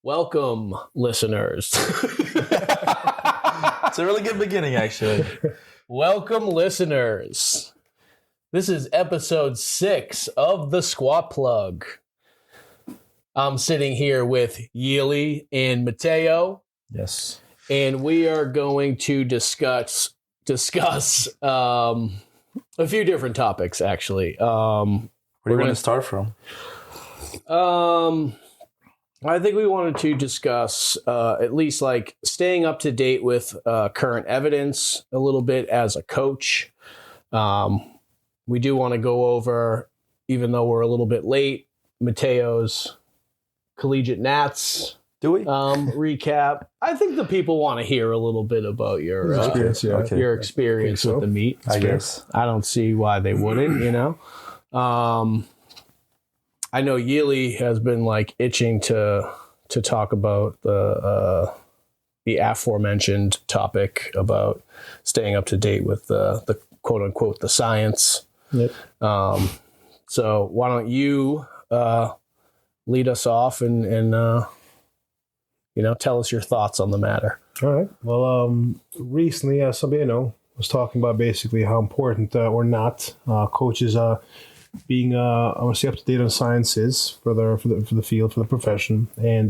Welcome, listeners. It's a really good beginning, actually. Welcome, listeners. This is episode 6 of the Squat Plug. I'm sitting here with Ylli and Mateo. Yes. And we are going to discuss a few different topics, actually. Where do you want to start from? I think we wanted to discuss at least like staying up to date with current evidence a little bit as a coach. We do want to go over, even though we're a little bit late, Mateo's collegiate Nats. Do we? Recap. I think the people want to hear a little bit about your experience, your experience with the meet. I guess. I don't see why they wouldn't, you know. I know Ylli has been like itching to talk about the aforementioned topic about staying up to date with the quote unquote the science. Yep. So why don't you lead us off and tell us your thoughts on the matter. All right. Well, recently, somebody I know was talking about basically how important or not coaches being I want to say up to date on science is for the field, for the profession, and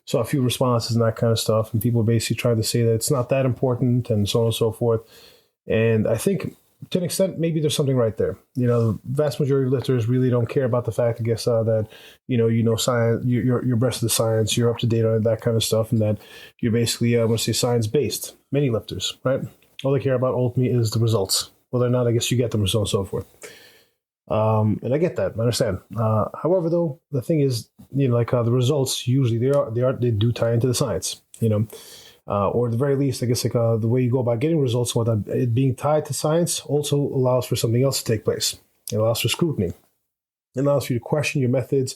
saw a few responses and that kind of stuff, and people basically tried to say that it's not that important and so on and so forth. And I think to an extent maybe there's something right there. You know, the vast majority of lifters really don't care about the fact, I guess, that you know science, you're abreast of the science, you're up to date on it, that kind of stuff, and that you're basically I want to say science based. Many lifters, right? All they care about ultimately is the results. Whether or not I guess you get them and so on and so forth. And I get that. I understand. However, though, the thing is, the results usually they do tie into the science, or at the very least, I guess the way you go about getting results, without it being tied to science, also allows for something else to take place. It allows for scrutiny. It allows for you to question your methods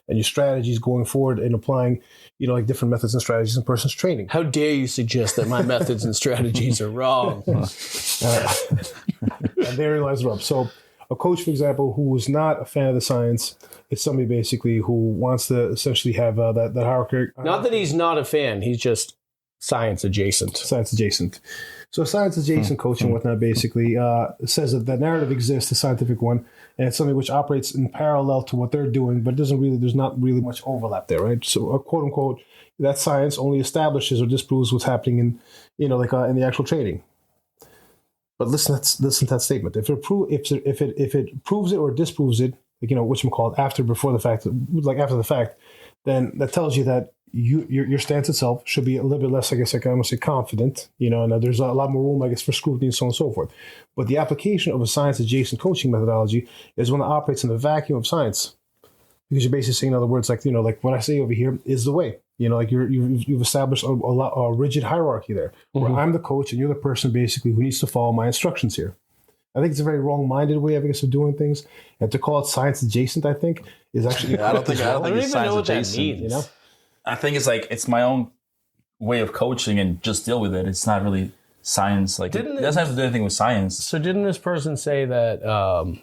and your strategies going forward and applying, different methods and strategies in a person's training. How dare you suggest that my methods and strategies are wrong? And therein lies the rub. So, a coach, for example, who is not a fan of the science is somebody basically who wants to essentially have that hierarchy. Not that he's not a fan; he's just science adjacent. Science adjacent. So science adjacent coaching and whatnot basically says that narrative exists, the scientific one, and it's something which operates in parallel to what they're doing, but there's not really much overlap there, right? So quote unquote, that science only establishes or disproves what's happening in in the actual training. But listen to that statement. If it proves it or disproves it, whatchamacallit, after the fact, then that tells you that your stance itself should be a little bit less, I guess, I'm gonna say confident, and there's a lot more room, I guess, for scrutiny and so on and so forth. But the application of a science adjacent coaching methodology is one that operates in the vacuum of science, because you're basically saying, in other words, like what I say over here is the way. You've established a rigid hierarchy there, where I'm the coach and you're the person basically who needs to follow my instructions here. I think it's a very wrong-minded way, I guess, of doing things, and to call it science adjacent, I think, is actually. I don't think it's science adjacent. Means. I think it's my own way of coaching and just deal with it. It's not really science. It doesn't have to do anything with science. So didn't this person say that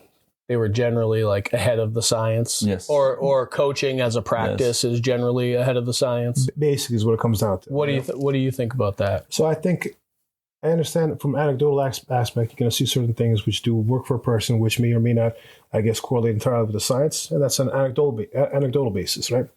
they were generally like ahead of the science? Yes. Or coaching as a practice is generally ahead of the science? Basically is what it comes down to. What do you think about that? So I think I understand from anecdotal aspect, you're going to see certain things which do work for a person, which may or may not, I guess, correlate entirely with the science, and that's an anecdotal basis, right?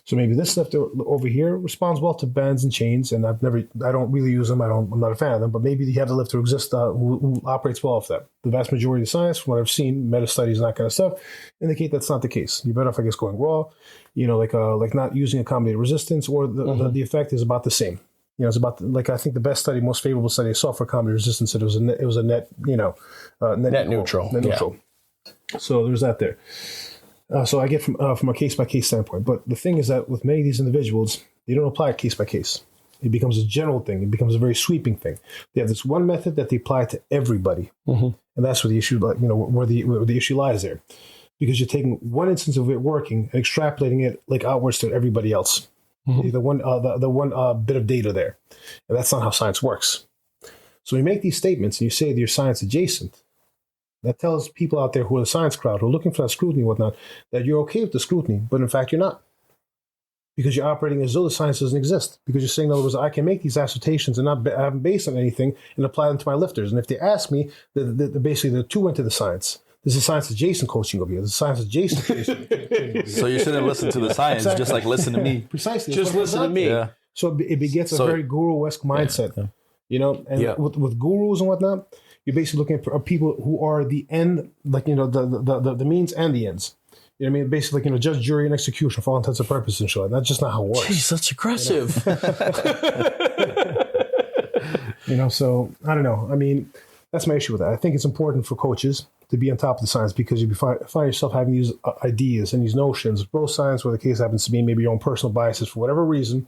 So maybe this lifter over here responds well to bands and chains, and I don't really use them. I'm not a fan of them, but maybe you have the lifter who operates well off that. The vast majority of science, from what I've seen, meta studies and that kind of stuff, indicate that's not the case. You're better off, I guess, going raw, like not using accommodated resistance, or the effect is about the same. It's about I think the best study, most favorable study I saw for accommodated resistance, it was a net neutral. Net neutral. So there's that there. So I get from a case by case standpoint, but the thing is that with many of these individuals, they don't apply it case by case. It becomes a general thing. It becomes a very sweeping thing. They have this one method that they apply to everybody, and that's where the issue, where the issue lies there, because you're taking one instance of it working and extrapolating it outwards to everybody else. The one bit of data there, and that's not how science works. So you make these statements and you say that you're science adjacent. That tells people out there who are the science crowd, who are looking for that scrutiny and whatnot, that you're okay with the scrutiny, but in fact you're not. because you're operating as though the science doesn't exist. Because you're saying, in other words, I can make these assertions and not have them based on anything and apply them to my lifters. And if they ask me, basically the two went to the science. This is science adjacent coaching over here. This is science adjacent. So you shouldn't listen to the science, Exactly. just like listen to me. Precisely. Just listen to me. Yeah. So it begets a very guru-esque mindset, and with gurus and whatnot, you're basically looking for people who are the end, like, the means and the ends. You know what I mean? Basically, judge, jury, and execution for all intents and purposes and shit. That's just not how it works. Jeez, that's aggressive. So I don't know. I mean, that's my issue with that. I think it's important for coaches to be on top of the science, because you find yourself having these ideas and these notions, bro science, where the case happens to be maybe your own personal biases for whatever reason,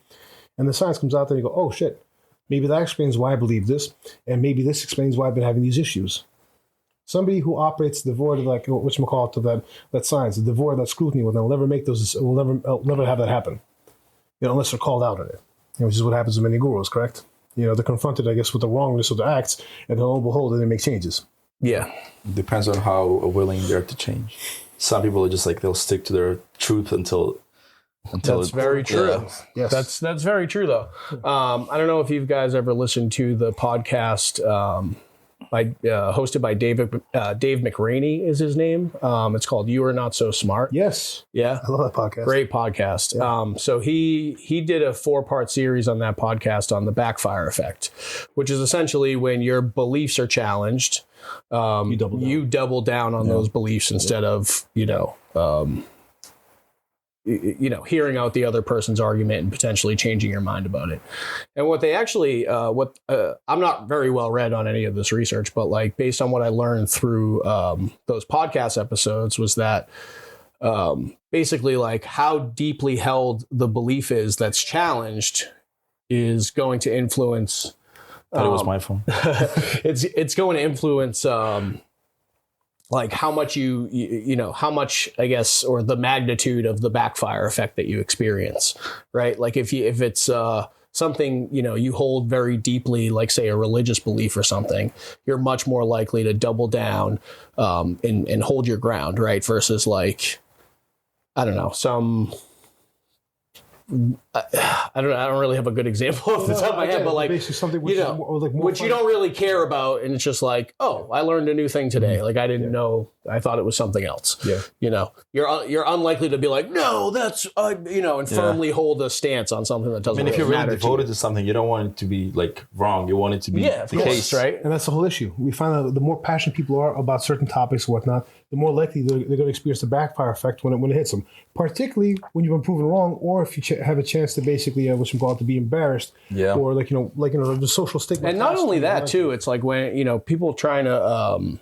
and the science comes out there and you go, oh shit, maybe that explains why I believe this, and maybe this explains why I've been having these issues. Somebody who operates devoid of that science, devoid of that scrutiny, will never make those. Will never have that happen, unless they're called out on it. Which is what happens with many gurus, correct? They're confronted, I guess, with the wrongness of their acts, and lo and behold, they make changes. Yeah, depends on how willing they are to change. Some people are just like they'll stick to their truth until. That's very true. Yeah. Yes, that's very true though. I don't know if you guys ever listened to the podcast hosted by Dave McRaney is his name. It's called You Are Not So Smart. Yes. Yeah. I love that podcast. Great podcast. Yeah. So he did a 4-part series on that podcast on the backfire effect, which is essentially when your beliefs are challenged, you double down on those beliefs instead of, hearing out the other person's argument and potentially changing your mind about it. And what they actually, I'm not very well read on any of this research, but like based on what I learned through those podcast episodes was that basically like how deeply held the belief is that's challenged is going to influence. It was my phone. It's going to influence like how much how much, I guess, or the magnitude of the backfire effect that you experience, right? Like if it's something, you hold very deeply, like say a religious belief or something, you're much more likely to double down and hold your ground, right? Versus like, I don't know, I don't really have a good example off the top of my head, but like basically something which which you don't really care about, and it's just like, oh, I learned a new thing today. Like I didn't know, I thought it was something else. Yeah, you're unlikely to be like, no, that's and firmly hold a stance on something that doesn't. I mean, if you're really really devoted to something, you don't want it to be like wrong. You want it to be the case, right? And that's the whole issue. We find that the more passionate people are about certain topics and whatnot, the more likely they're going to experience the backfire effect when it hits them. Particularly when you've been proven wrong, or if you have a chance to basically, what you call it, to be embarrassed, or the social stigma. And not only that too, it's like when people trying to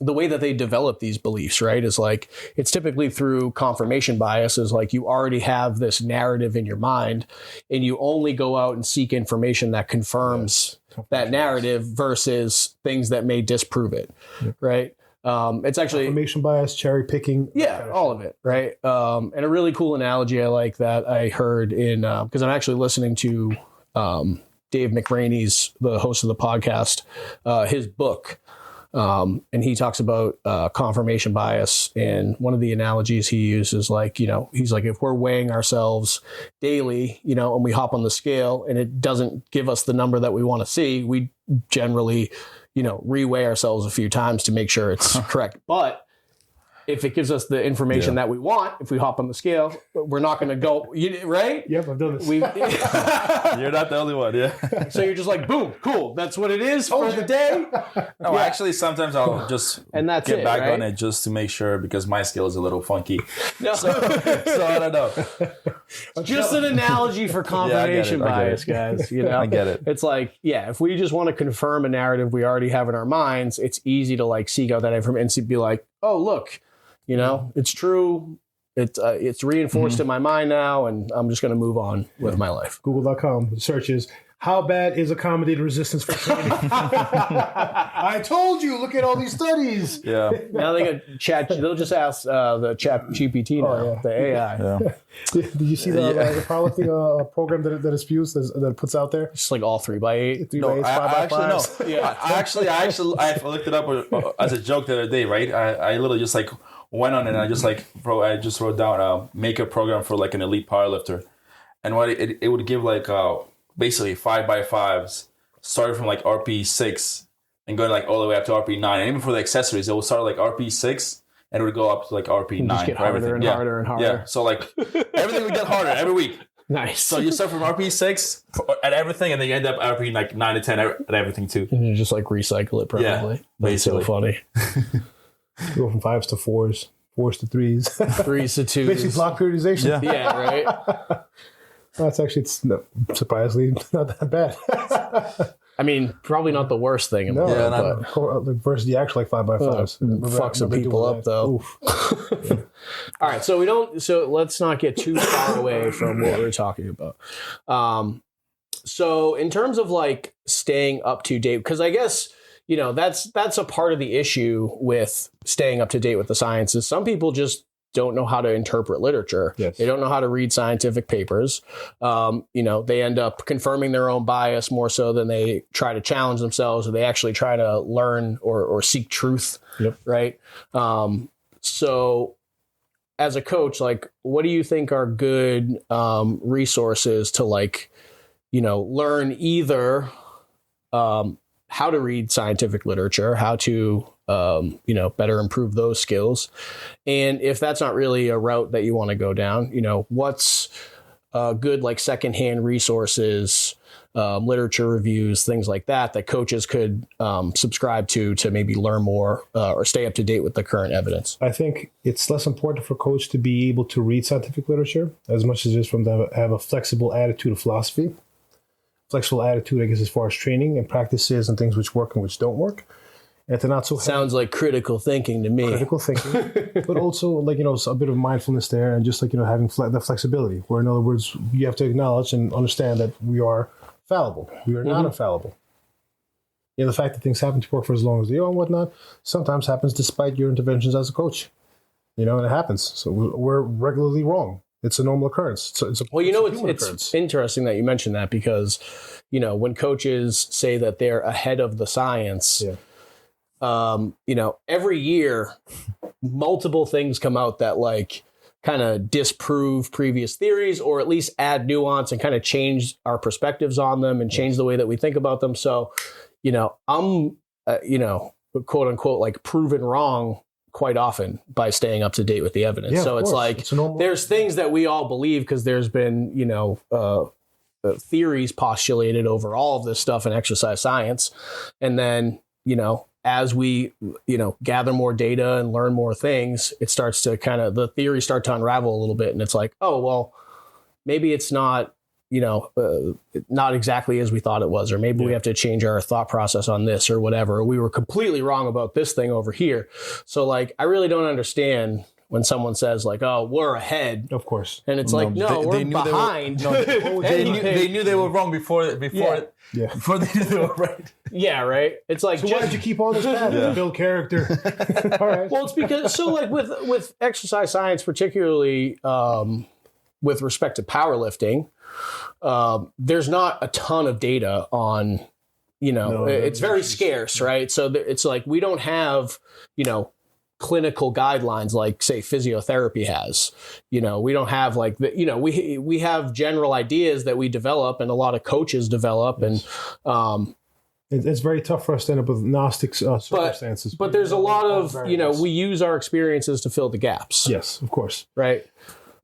the way that they develop these beliefs, right, is like it's typically through confirmation bias. Is like you already have this narrative in your mind, and you only go out and seek information that confirms that narrative versus things that may disprove it, right? It's actually confirmation bias, cherry picking. Yeah, all of it, right? And a really cool analogy I like that I heard in because I'm actually listening to Dave McRaney's, the host of the podcast, his book, and he talks about confirmation bias. And one of the analogies he uses, like, he's like, if we're weighing ourselves daily, and we hop on the scale and it doesn't give us the number that we want to see, we generally reweigh ourselves a few times to make sure it's correct. But if it gives us the information that we want, if we hop on the scale, we're not going to go, right? Yep, I've done this. You're not the only one, yeah. So you're just like, boom, cool. That's what it is for the day. No, actually, sometimes I'll just get back on it just to make sure, because my scale is a little funky. No. So I don't know. Just an analogy for confirmation bias, guys. I get it. It's like, if we just want to confirm a narrative we already have in our minds, it's easy to like seek out that information and be like, oh, look, it's true. It's reinforced in my mind now, and I'm just going to move on with my life. Google.com searches, how bad is accommodated resistance for training? I told you, look at all these studies. Yeah. Now they'll just ask the chat GPT now, the AI. Yeah. Did you see the powerlifting program that is fused, that it puts out there? Just like all 3x8. 3x8, 5x5s. I looked it up as a joke the other day, right? I literally just like went on and I just wrote down make a program for like an elite powerlifter, and what it would give like basically 5x5s, starting from like RP6 and going like all the way up to RP9, and even for the accessories, it will start like RP6 and it would go up to like RP9. Just get for harder everything. and harder and harder. Yeah, so like everything would get harder every week. Nice. So you start from RP6 at everything, and then you end up RP like 9 to 10 at everything too. And you just like recycle it perfectly. Yeah, That's so funny. Go from 5s to 4s, 4s to 3s, 3s to 2s. Basically, block periodization. Yeah, right. That's actually surprisingly not that bad. I mean, probably not the worst thing. In the world, but versus the actual like 5x5s. Fuck some people up though. All right, so let's not get too far away from what we're talking about. So in terms of like staying up to date, because I guess, you know, that's a part of the issue with staying up to date with the sciences. Some people just don't know how to interpret literature. Yes. They don't know how to read scientific papers. You know, they end up confirming their own bias more so than they try to challenge themselves, or they actually try to learn or seek truth. Yep. Right. So as a coach, like, what do you think are good resources to, like, you know, learn either how to read scientific literature, how to, you know, better improve those skills. And if that's not really a route that you want to go down, you know, what's good, like secondhand resources, literature reviews, things like that coaches could subscribe to maybe learn more or stay up to date with the current evidence? I think it's less important for a coach to be able to read scientific literature as much as it is for them to have a flexible attitude of philosophy. Flexible attitude, I guess, as far as training and practices and things which work and which don't work. And to not so sounds like critical thinking to me. Critical thinking, but also like, you know, a bit of mindfulness there, and just like, you know, having the flexibility. Where, in other words, you have to acknowledge and understand that we are fallible. We are not infallible. You know, the fact that things happen to work for as long as they are and whatnot sometimes happens despite your interventions as a coach. You know, and it happens. So we're regularly wrong. It's a normal occurrence. So it's interesting that you mentioned that, because, you know, when coaches say that they're ahead of the science, you know, every year, multiple things come out that like kind of disprove previous theories, or at least add nuance and kind of change our perspectives on them and change the way that we think about them. So, you know, I'm, you know, quote unquote, like proven wrong quite often by staying up to date with the evidence. Yeah, so it's like, there's things that we all believe because there's been, you know, theories postulated over all of this stuff in exercise science. And then, you know, as we, you know, gather more data and learn more things, it starts to kind of, the theories start to unravel a little bit. And it's like, oh, well, maybe it's not, you know, not exactly as we thought it was, or maybe we have to change our thought process on this or whatever. Or we were completely wrong about this thing over here. So like, I really don't understand when someone says like, oh, we're ahead. Of course. And it's like, no, we're behind. They knew they were wrong before they knew they were right. Yeah, right. It's like, so why did you keep on this path to build character? All right. Well, it's because, so like with exercise science, particularly with respect to powerlifting, there's not a ton of data on, you know, it's very scarce, right? So it's like, we don't have, you know, clinical guidelines like, say, physiotherapy has. You know, we don't have like, you know, we have general ideas that we develop and a lot of coaches develop. And it's very tough for us to end up with Gnostic circumstances. But there's a lot of, you know, we use our experiences to fill the gaps. Yes, of course. Right.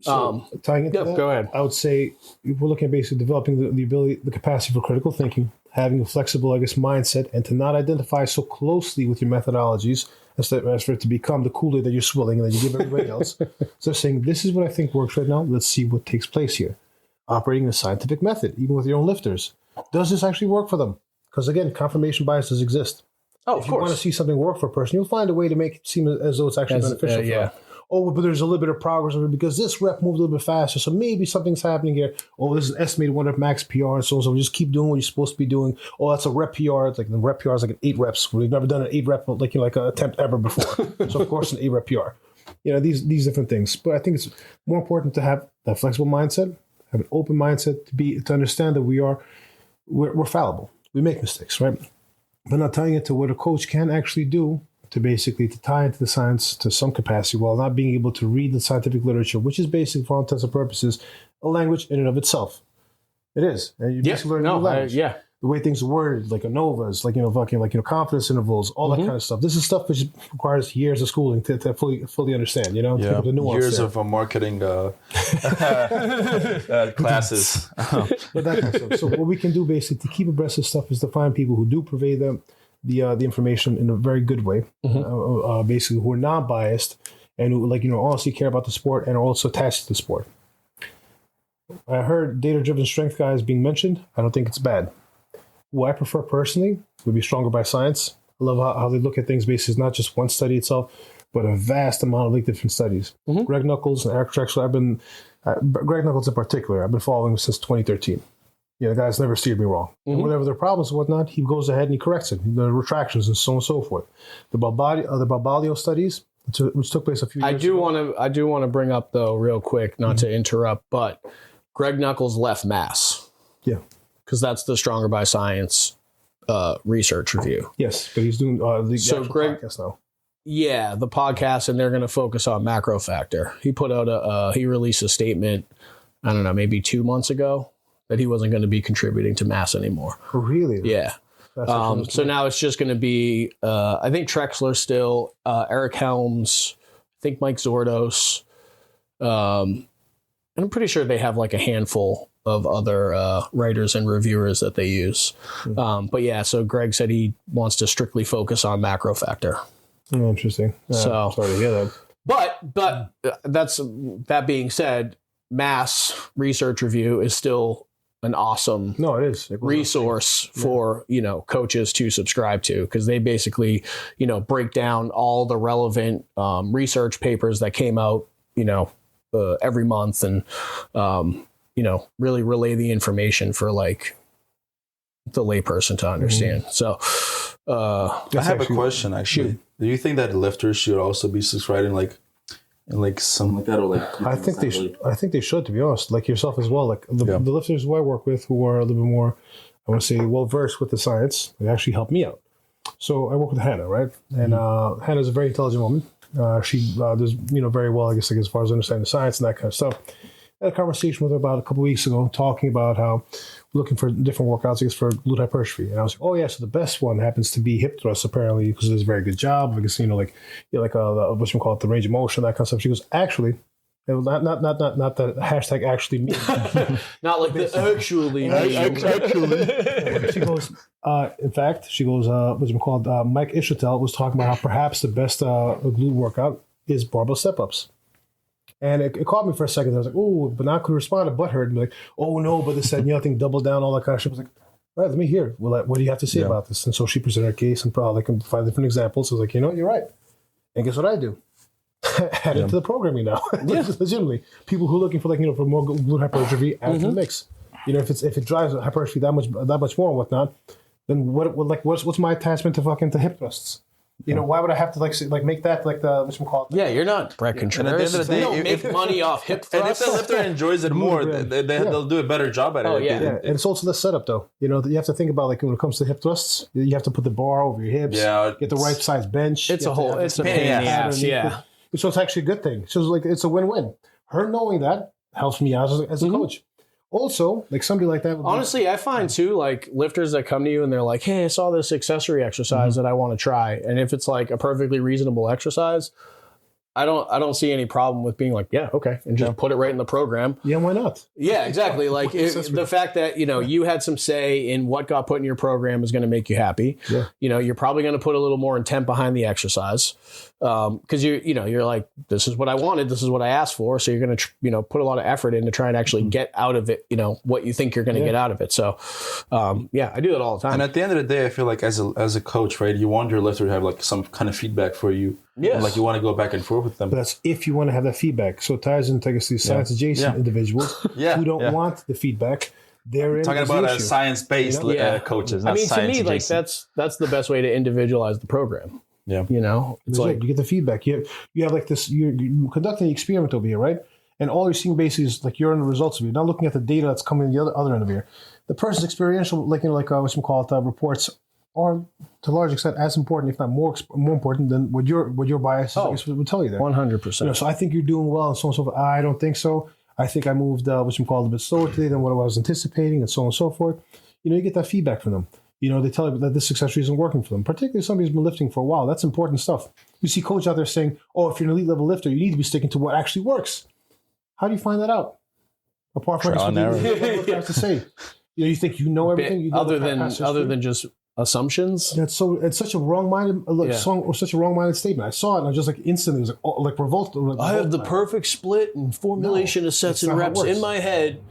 So tying into that, go ahead. I would say if we're looking at basically developing the ability, the capacity for critical thinking, having a flexible, I guess, mindset, and to not identify so closely with your methodologies as for it to become the Kool-Aid that you're swilling and that you give everybody else. So saying, this is what I think works right now. Let's see what takes place here. Operating a scientific method, even with your own lifters. Does this actually work for them? Because again, confirmation biases exist. Oh, of course. If you want to see something work for a person, you'll find a way to make it seem as though it's actually beneficial for them. Oh, but there's a little bit of progress because this rep moved a little bit faster, so maybe something's happening here. Oh, this is an estimated 1 rep max PR, and so just keep doing what you're supposed to be doing. Oh, that's a rep PR. It's like the rep PR is like an 8 reps. We've never done an 8 rep like, you know, like an attempt ever before. So of course an 8 rep PR. You know, these different things. But I think it's more important to have that flexible mindset, have an open mindset to understand that we're fallible. We make mistakes, right? But not tying it to what a coach can actually do to tie into the science to some capacity while not being able to read the scientific literature, which is basically, for all intents and purposes, a language in and of itself. It is. And you basically learn a new language. The way things are worded, like ANOVAs, confidence intervals, all that kind of stuff. This is stuff which requires years of schooling to fully understand, to pick up the nuance years there. of marketing classes. But that kind of stuff. So what we can do basically to keep abreast of stuff is to find people who do purvey the information in a very good way, basically who are non-biased and who honestly care about the sport and are also attached to the sport. I heard data-driven strength guys being mentioned. I don't think it's bad. What I prefer personally would be stronger by science. I love how they look at things based not just one study itself, but a vast amount of different studies. Greg Nuckols and Eric Drexler, Greg Nuckols in particular, I've been following him since 2013. The guy's never steered me wrong. And whatever their problems and whatnot, he goes ahead and he corrects it. The retractions and so on and so forth. The Barbalio studies, which took place a few years ago. I do want to bring up, though, real quick, not to interrupt, but Greg Nuckols left Mass. Yeah. Because that's the Stronger by Science research review. Yes, but he's doing the actual podcast now. Yeah, the podcast, and they're going to focus on macro factor. He put out he released a statement, I don't know, maybe 2 months ago, that he wasn't going to be contributing to Mass anymore. Oh, really? Yeah. So now it's just going to be, I think Trexler still, Eric Helms, I think Mike Zordos. And I'm pretty sure they have like a handful of other writers and reviewers that they use. But yeah, so Greg said he wants to strictly focus on macro factor. Oh, interesting. So sorry to hear that. But that being said, Mass research review is still an awesome resource for coaches to subscribe to, because they basically break down all the relevant research papers that came out every month and really relay the information for like the layperson to understand. So I have a question actually. Shoot. Do you think that lifters should also be subscribing like something like that, or like? I think they should, to be honest. Like yourself as well. Like the lifters who I work with, who are a little bit more, I want to say, well versed with the science, they actually help me out. So I work with Hannah, right? And Hannah's a very intelligent woman. She does very well, I guess, like as far as understanding the science and that kind of stuff. I had a conversation with her about a couple of weeks ago, talking about how we're looking for different workouts, I guess, for glute hypertrophy. And I was like, oh yeah, so the best one happens to be hip thrusts, apparently, because it does a very good job. I guess what you call it, the range of motion, that kind of stuff. She goes, actually, it was not the hashtag actually me. Not like the actually me. Actually. She goes, in fact, Mike Ishotel was talking about how perhaps the best glute workout is barbell step-ups. And it caught me for a second. I was like, oh, but now I could respond to butthurt and be like, oh no, but they said, I think double down, all that kind of shit. I was like, all right, let me hear. Well, what do you have to say about this? And so she presented her case and probably can find different examples. So I was like, you're right. And guess what I do? Add it to the programming now. Legitimately. People who are looking for for more glute hypertrophy, add it to the mix. If it drives hypertrophy that much more and whatnot, then what's my attachment to hip thrusts? Why would I have to make that like the whatchamacallit? Yeah, you're not Brett Contreras. And at the end of the day, you don't make money off hip and if thrusts. the lifter enjoys it more, they'll do a better job at it. Oh, yeah. And it's also the setup, though. You have to think about when it comes to hip thrusts, you have to put the bar over your hips, get the right size bench. It's a pain in the ass. Yeah. So it's actually a good thing. So it's a win-win. Her knowing that helps me out as a coach. Also, somebody like that. Honestly, I find too, lifters that come to you and they're like, hey, I saw this accessory exercise that I want to try. And if it's a perfectly reasonable exercise, I don't see any problem with being like, yeah, okay, and just put it right in the program. Yeah, why not? Yeah, exactly. The fact that, you had some say in what got put in your program is going to make you happy. Yeah. You're probably going to put a little more intent behind the exercise. Because you're like, this is what I wanted, this is what I asked for. So you're going to, put a lot of effort in to try and actually get out of it, what you think you're going to get out of it. So, I do that all the time. And at the end of the day, I feel like as a coach, right, you want your lifter to have some kind of feedback for you. Yes. You want to go back and forth with them. But that's if you want to have that feedback. So it ties into, I guess, these science adjacent individuals who don't want the feedback. They're talking about a science-based coaches. Not to me, that's the best way to individualize the program. Yeah. It's you get the feedback. You have this, you're conducting the experiment over here, right? And all you're seeing basically is you're in the results of it. You're not looking at the data that's coming the other end of here. The person's experiential, reports are to a large extent as important, if not more important than what your bias would tell you there. 100%. So I think you're doing well, and so on and so forth. I don't think so. I think I moved what you call a bit slower today than what I was anticipating, and so on and so forth. You get that feedback from them. They tell you that this success rate isn't working for them, particularly somebody who's been lifting for a while. That's important stuff. You see coach out there saying, "Oh, if you're an elite level lifter, you need to be sticking to what actually works." How do you find that out? Apart from what you have to say, you think you know everything. You know other than just assumptions. It's such a wrong-minded statement. I saw it and I was just like instantly it was like revolt. I have the perfect split and formulation of sets and reps in my head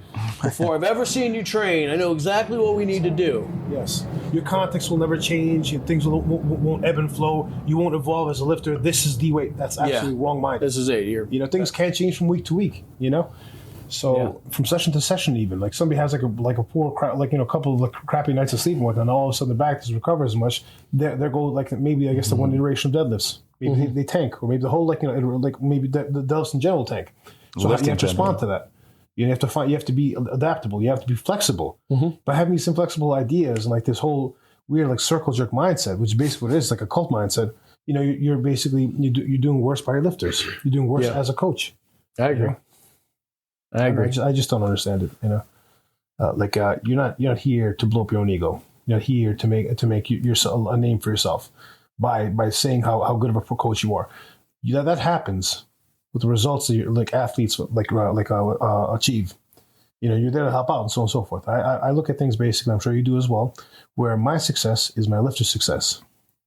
before I've ever seen you train. I know exactly what we need to do. Yes, your context will never change. Things won't ebb and flow. You won't evolve as a lifter. This is the way. That's absolutely wrong-minded. This is it. Things can't change from week to week. So from session to session, even like somebody has like a poor a couple of crappy nights of sleep and whatnot, and all of a sudden the back doesn't recover as much. They go like maybe I guess the one iteration of deadlifts, maybe they tank, or maybe the whole maybe the deadlifts in general tank. So you have to respond to that. You have to be adaptable. You have to be flexible. By having these inflexible ideas and like this whole weird circle jerk mindset, which is basically what it is, like a cult mindset. You're basically you're doing worse by your lifters. You're doing worse as a coach. I agree. I agree. I just don't understand it. You're not here to blow up your own ego. You're not here to make yourself a name for yourself by saying how good of a coach you are. That happens with the results that your athletes achieve. You're there to help out and so on and so forth. I look at things basically. I'm sure you do as well. Where my success is my lifter's success,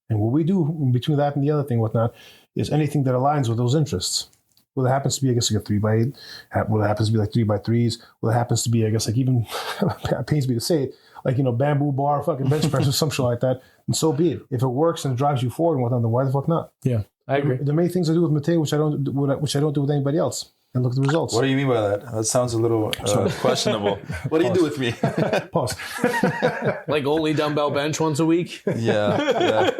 and what we do in between that and the other thing, whatnot, is anything that aligns with those interests. Well, it happens to be, I guess, like a 3x8. Well, it happens to be like 3x3s. Well, it happens to be, I guess, like even, it pains me to say it, like, bamboo bar, fucking bench press or some shit like that. And so be it. If it works and it drives you forward and whatnot, then why the fuck not? Yeah, I agree. There are many things I do with Mateo which I don't do with anybody else. And look at the results. What do you mean by that? That sounds a little questionable. What do you do with me? Pause. Like only dumbbell bench once a week? Yeah.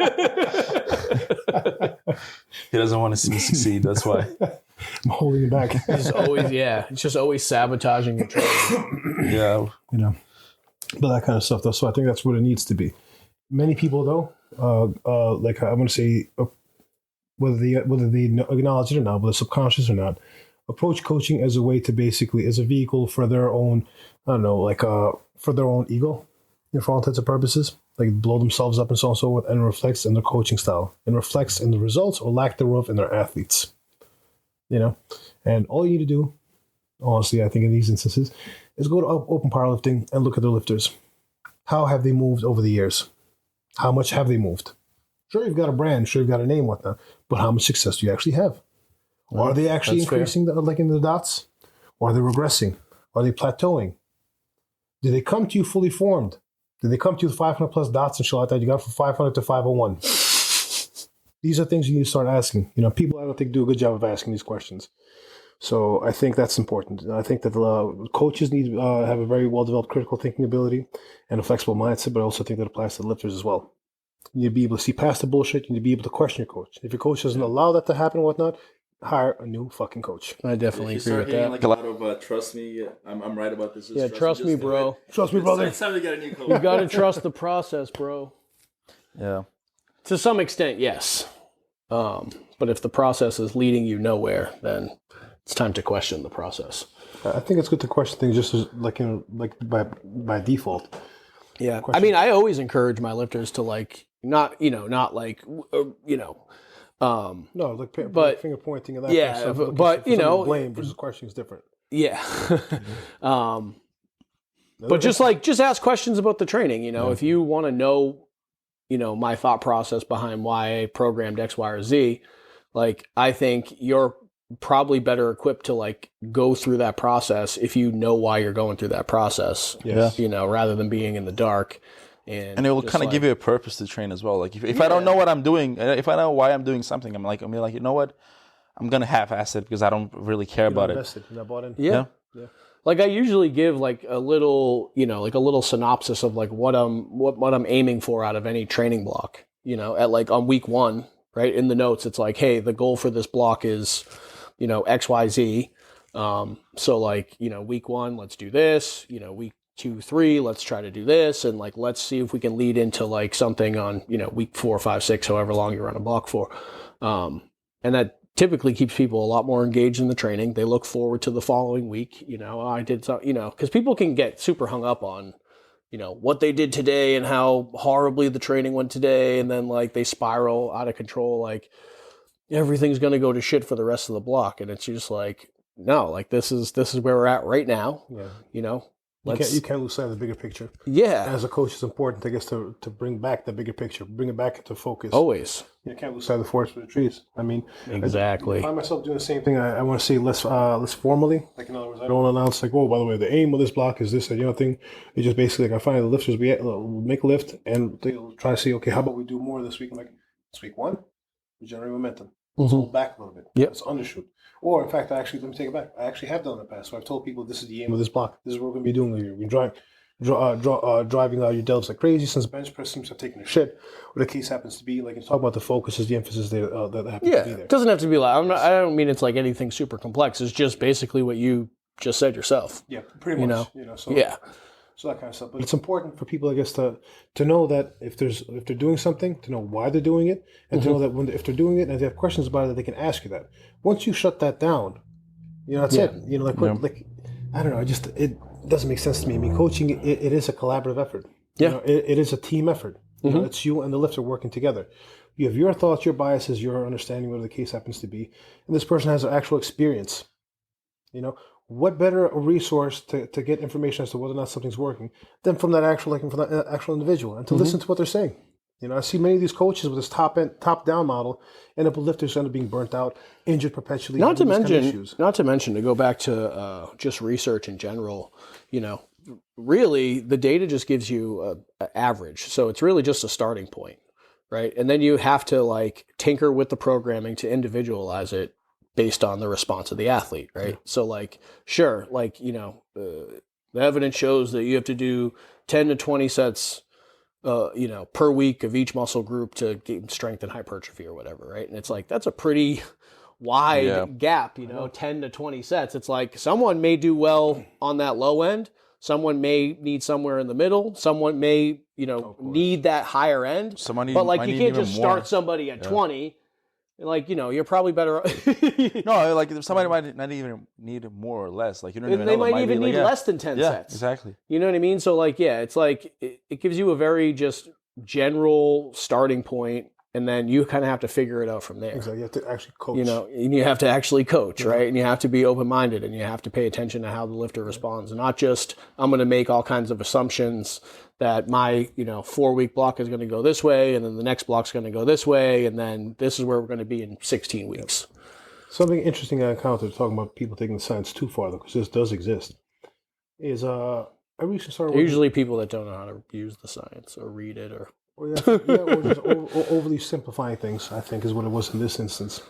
He doesn't want to see me succeed. That's why. I'm holding it back. It's just always sabotaging your training. Yeah. But that kind of stuff, though. So I think that's what it needs to be. Many people, though, I'm going to say, whether they acknowledge it or not, whether subconscious or not, approach coaching as a way to basically, as a vehicle for their own, for their own ego, for all intents and purposes, like blow themselves up and so on and so forth, and reflects in their coaching style, and reflects in the results or lack thereof in their athletes. And all you need to do, honestly, I think in these instances, is go to open powerlifting and look at their lifters. How have they moved over the years? How much have they moved? Sure, you've got a brand, sure, you've got a name, whatnot, but how much success do you actually have? Are they actually increasing in the dots? Or are they regressing? Are they plateauing? Did they come to you fully formed? Did they come to you with 500 plus dots and shit like that? You got from 500 to 501. These are things you need to start asking. People I don't think do a good job of asking these questions. So I think that's important. I think that coaches need to have a very well-developed critical thinking ability and a flexible mindset, but I also think that applies to the lifters as well. You need to be able to see past the bullshit. You need to be able to question your coach. If your coach doesn't allow that to happen and whatnot, hire a new fucking coach. I definitely agree with that. Like a lot of trust me. I'm right about this. Trust me, bro. Trust me, brother. It's time to get a new coach. You got to trust the process, bro. Yeah. To some extent, yes. But if the process is leading you nowhere, then it's time to question the process. I think it's good to question things just as, like by default. Yeah. I mean, I always encourage my lifters to not finger pointing and that kind of stuff. But blame versus questioning is different. Yeah. But just ask questions about the training. If you want to know, my thought process behind why I programmed X, Y, or Z, I think you're probably better equipped to go through that process if you know why you're going through that process. Yes. Rather than being in the dark. And it will kind of give you a purpose to train as well. If I don't know what I'm doing, if I know why I'm doing something, I'm like, you know what? I'm going to half-ass it because I don't really care about it. You're not bought in. Yeah. I usually give a little synopsis of what I'm aiming for out of any training block, at on week 1, right? In the notes, it's hey, the goal for this block is, X, Y, Z. So week 1, let's do this, week 2, 3, let's try to do this. And like, let's see if we can lead into like something on, week 4, 5, 6, however long you run a block for. And that typically keeps people a lot more engaged in the training. They look forward to the following week. I did some, because people can get super hung up on, what they did today and how horribly the training went today. And then like they spiral out of control. Like everything's going to go to shit for the rest of the block. And it's just like, no, like this is where we're at right now. Yeah. You can't lose sight of the bigger picture. Yeah. As a coach, it's important, I guess, to bring back the bigger picture, bring it back into focus. Always. You can't lose sight of the forest for the trees. I mean, exactly. I find myself doing the same thing. I want to say less formally. Like, in other words, I don't announce like, oh, by the way, the aim of this block is this, thing. It's just basically like I find the lifters, we'll make a lift and they'll try to say, okay, how about we do more this week? I'm like, it's week 1, we generate momentum. Let's hold back a little bit. Yep. Let's undershoot. Or, in fact, let me take it back. I actually have done it in the past. So I've told people this is the aim of this block. This is what we're going to be doing here. We're driving out your delts like crazy since bench press seems to have taken a shit. What the case happens to be, like, it's talking about the focus is the emphasis there, that happens to be there. It doesn't have to be like, I don't mean it's like anything super complex. It's just basically what you just said yourself. Yeah, pretty much. So, yeah. So that kind of stuff. But it's important for people, I guess, to know that if they're doing something, to know why they're doing it, and to know that if they're doing it and they have questions about it, they can ask you that. Once you shut that down, that's it. Like I don't know. It doesn't make sense to me. I mean, coaching it is a collaborative effort. Yeah, it is a team effort. It's you and the lifter working together. You have your thoughts, your biases, your understanding, whatever the case happens to be, and this person has an actual experience. What better a resource to get information as to whether or not something's working than from that actual individual, and to listen to what they're saying. I see many of these coaches with this top down model end up with lifters end up being burnt out, injured perpetually. Not to mention to go back to just research in general. Really the data just gives you an average, so it's really just a starting point, right? And then you have to like tinker with the programming to individualize it based on the response of the athlete, right? Yeah. So like, sure, like, the evidence shows that you have to do 10 to 20 sets, per week of each muscle group to gain strength and hypertrophy or whatever, right? And it's like, that's a pretty wide gap, 10 to 20 sets. It's like someone may do well on that low end. Someone may need somewhere in the middle. Someone may, need that higher end. But like, you can't just start somebody at 20. Like, you're probably better. No, like somebody might not even need more or less. Like, you don't even know. They might even need less than 10 sets. Exactly. You know what I mean? So like, it's like, it gives you a very just general starting point, and then you kind of have to figure it out from there. Exactly. You have to actually coach. And you have to actually coach, right? And you have to be open-minded, and you have to pay attention to how the lifter responds, and not just, I'm going to make all kinds of assumptions that my 4-week block is going to go this way, and then the next block's going to go this way, and then this is where we're going to be in 16 weeks. Something interesting I encountered talking about people taking the science too far, though, because this does exist, is I recently started working. Usually people that don't know how to use the science or read it or or just overly simplifying things, I think, is what it was in this instance.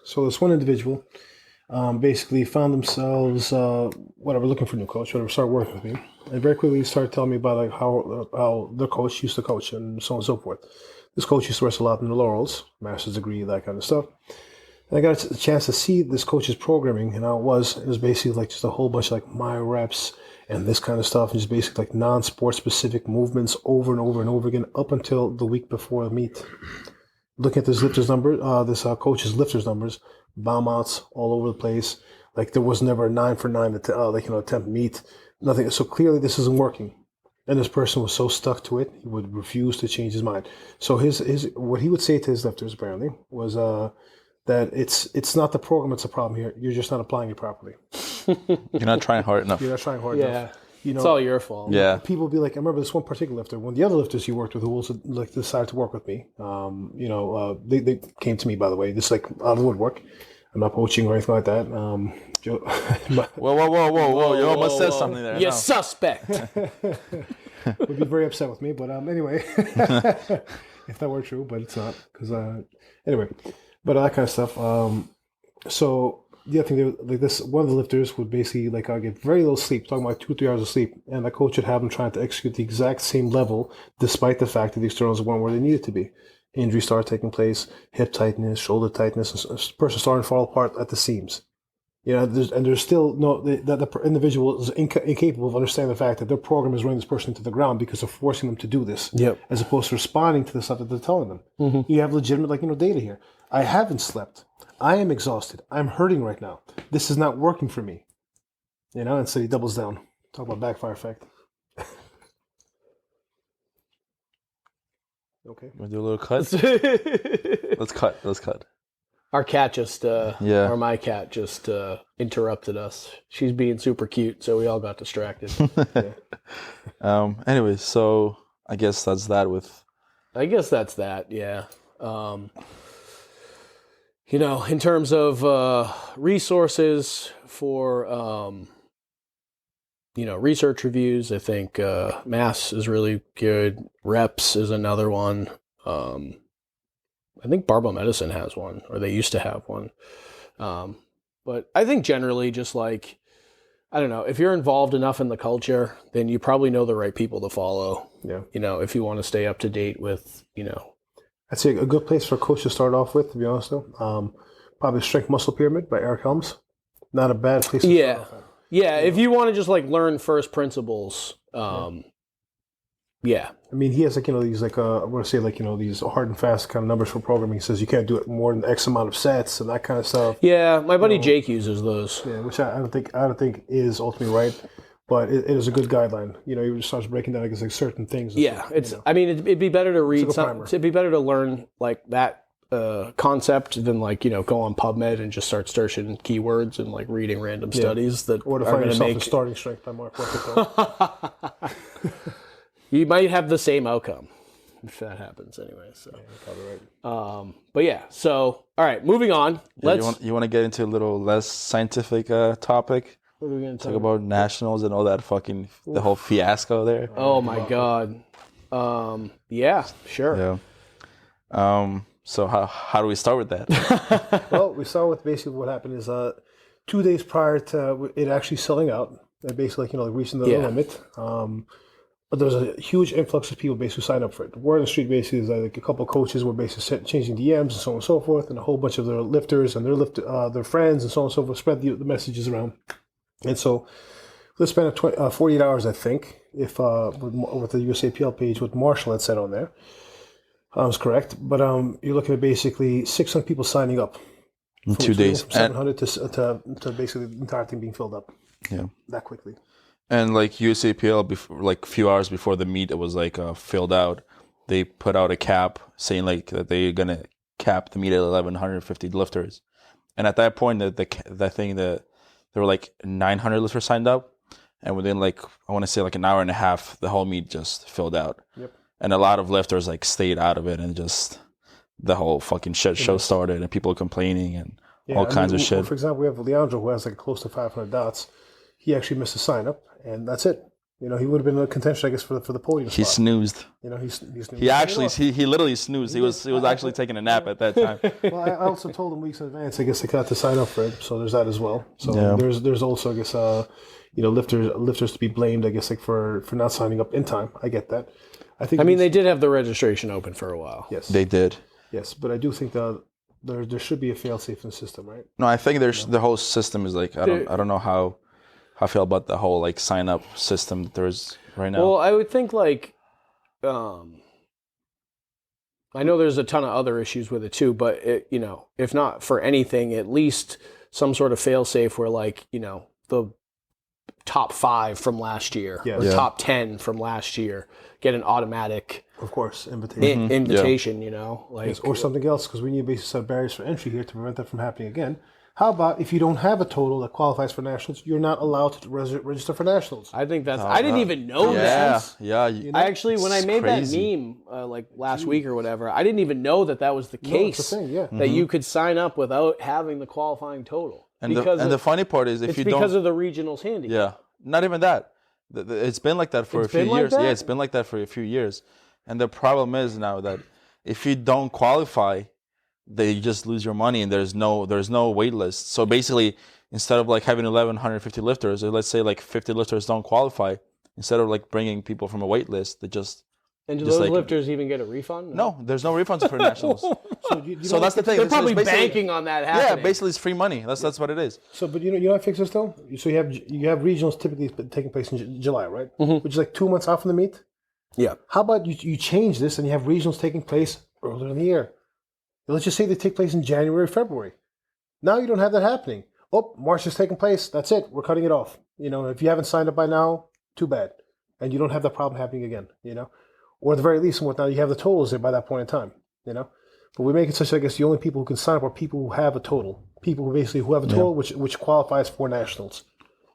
So this one individual basically found themselves, looking for a new coach, started working with me. And very quickly started telling me about like how the coach used to coach and so on and so forth. This coach used to rest a lot in the laurels, master's degree, that kind of stuff. And I got a chance to see this coach's programming and how it was basically like just a whole bunch of like my reps and this kind of stuff, and just basically like non-sport specific movements over and over and over again up until the week before the meet. Looking at this coach's lifters numbers, bomb outs all over the place. Like there was never a 9 for 9 attempt meet, nothing. So clearly this isn't working. And this person was so stuck to it, he would refuse to change his mind. So his what he would say to his lifters apparently was that it's not the program that's a problem here. You're just not applying it properly. You're not trying hard enough. You're not trying hard enough. It's all your fault. Yeah. People would be like, I remember this one particular lifter. One of the other lifters he worked with who also like decided to work with me. They came to me, by the way. This is like out of the woodwork. I'm not poaching or anything like that. Whoa! You almost said something there. You're suspect. Would be very upset with me, but anyway, if that were true, but it's not, because anyway, but that kind of stuff. So the other thing, like this, one of the lifters would basically like get very little sleep, talking about 2-3 hours of sleep, and the coach would have them trying to execute the exact same level, despite the fact that the externals weren't where they needed to be. Injuries started taking place, hip tightness, shoulder tightness, and person starting to fall apart at the seams. There's still the individual is incapable of understanding the fact that their program is running this person into the ground because they're forcing them to do this, as opposed to responding to the stuff that they're telling them. Mm-hmm. You have legitimate, data here. I haven't slept. I am exhausted. I'm hurting right now. This is not working for me. And so he doubles down. Talk about backfire effect. Okay. Want to do a little cut? Let's cut. Our cat just, or my cat just interrupted us. She's being super cute, so we all got distracted. Anyway, so I guess that's that with... I guess that's that, yeah. In terms of resources for, research reviews, I think Mass is really good. Reps is another one. I think Barbell Medicine has one, or they used to have one. But I think generally just like, I don't know, if you're involved enough in the culture, then you probably know the right people to follow. Yeah. If you want to stay up to date with, I'd say a good place for a coach to start off with, to be honest though. Probably Strength Muscle Pyramid by Eric Helms. Not a bad place to start off at. Yeah, if you want to just like learn first principles, yeah. I mean, he has these I want to say these hard and fast kind of numbers for programming. He says you can't do it more than X amount of sets and that kind of stuff. Yeah, my buddy Jake uses those. Yeah, which I don't think is ultimately right, but it is a good guideline. He just starts breaking down certain things. Yeah, I mean, it'd be better to read it'd be better to learn like that concept than go on PubMed and just start searching keywords and reading random studies that or to are find going to yourself make a starting strength by Mark Ruffalo. You might have the same outcome if that happens anyway. So, yeah, you're probably right. But yeah. So, all right, moving on. You want to get into a little less scientific topic? What are we going to talk about nationals and all that the whole fiasco there? Oh my God. Yeah, sure. Yeah. So how do we start with that? Well, we start with basically what happened is 2 days prior to it actually selling out, basically reaching the limit. But there was a huge influx of people basically signed up for it. The word on the street basically is a couple of coaches were basically changing DMs and so on and so forth, and a whole bunch of their lifters and their friends and so on and so forth spread the messages around. And so let's spend 48 hours, I think, if with the USAPL page, what Marshall had said on there. Is correct. But you're looking at basically 600 people signing up. In 2 days. From 700 to basically the entire thing being filled up. Yeah. That quickly. And USAPL, before, a few hours before the meet, it was filled out. They put out a cap saying that they're gonna cap the meet at 1,150 lifters. And at that point, there were 900 lifters signed up, and within I want to say an hour and a half, the whole meet just filled out. Yep. And a lot of lifters stayed out of it, and just the whole fucking shit show started, and people complaining and all kinds of shit. For example, we have Leandro who has close to 500 dots. He actually missed a sign up, and that's it. He would have been a contention, I guess, for the podium. He spot. Snoozed. He snoozed. He literally snoozed. He was actually taking a nap at that time. Well, I also told him weeks in advance. I guess I got to sign up for it, so there's that as well. So there's also, I guess, lifters to be blamed, I guess, for not signing up in time. I get that. I mean, they did have the registration open for a while. Yes, they did. Yes, but I do think that there should be a fail-safe in the system, right? No, I think the whole system is I don't know how I feel about the whole sign-up system that there is right now. Well, I would think I know there's a ton of other issues with it too, but if not for anything, at least some sort of fail-safe where the top 5 from last year or top 10 from last year get an automatic, of course, invitation. Yes, or something else, because we need to set barriers for entry here to prevent that from happening again. How about if you don't have a total that qualifies for nationals, you're not allowed to register for nationals? I think that's. I didn't even know that. Yeah. I actually, when I made crazy. That meme last week or whatever, I didn't even know that was the case. No, it's a thing, that you could sign up without having the qualifying total. And the funny part is, if you don't, because of the regionals handicap. Yeah, not even that. It's been like that for a few years. Yeah, it's been like that for a few years. And the problem is now that if you don't qualify, they just lose your money, and there's no wait list. So basically, instead of having 1,150 lifters, or let's say 50 lifters don't qualify, instead of bringing people from a wait list, they just And do Just those like- lifters even get a refund? No, there's no refunds for nationals. So that's the thing. They're It's probably basically- banking on that Yeah, happening. basically it's free money. That's what it is. So, but you know how to fix this though. So you have regionals typically taking place in July, right? Which is like 2 months out from the meet. Yeah. How about you change this and you have regionals taking place earlier in the year? Let's just say they take place in January, February. Now you don't have that happening. Oh, March is taking place. That's it. We're cutting it off. You know, if you haven't signed up by now, too bad. And you don't have that problem happening again. You know, or at the very least, and whatnot, you have the totals there by that point in time. You know, but we make it such. I guess the only people who can sign up are people who have a total. People who basically have a total, which qualifies for nationals.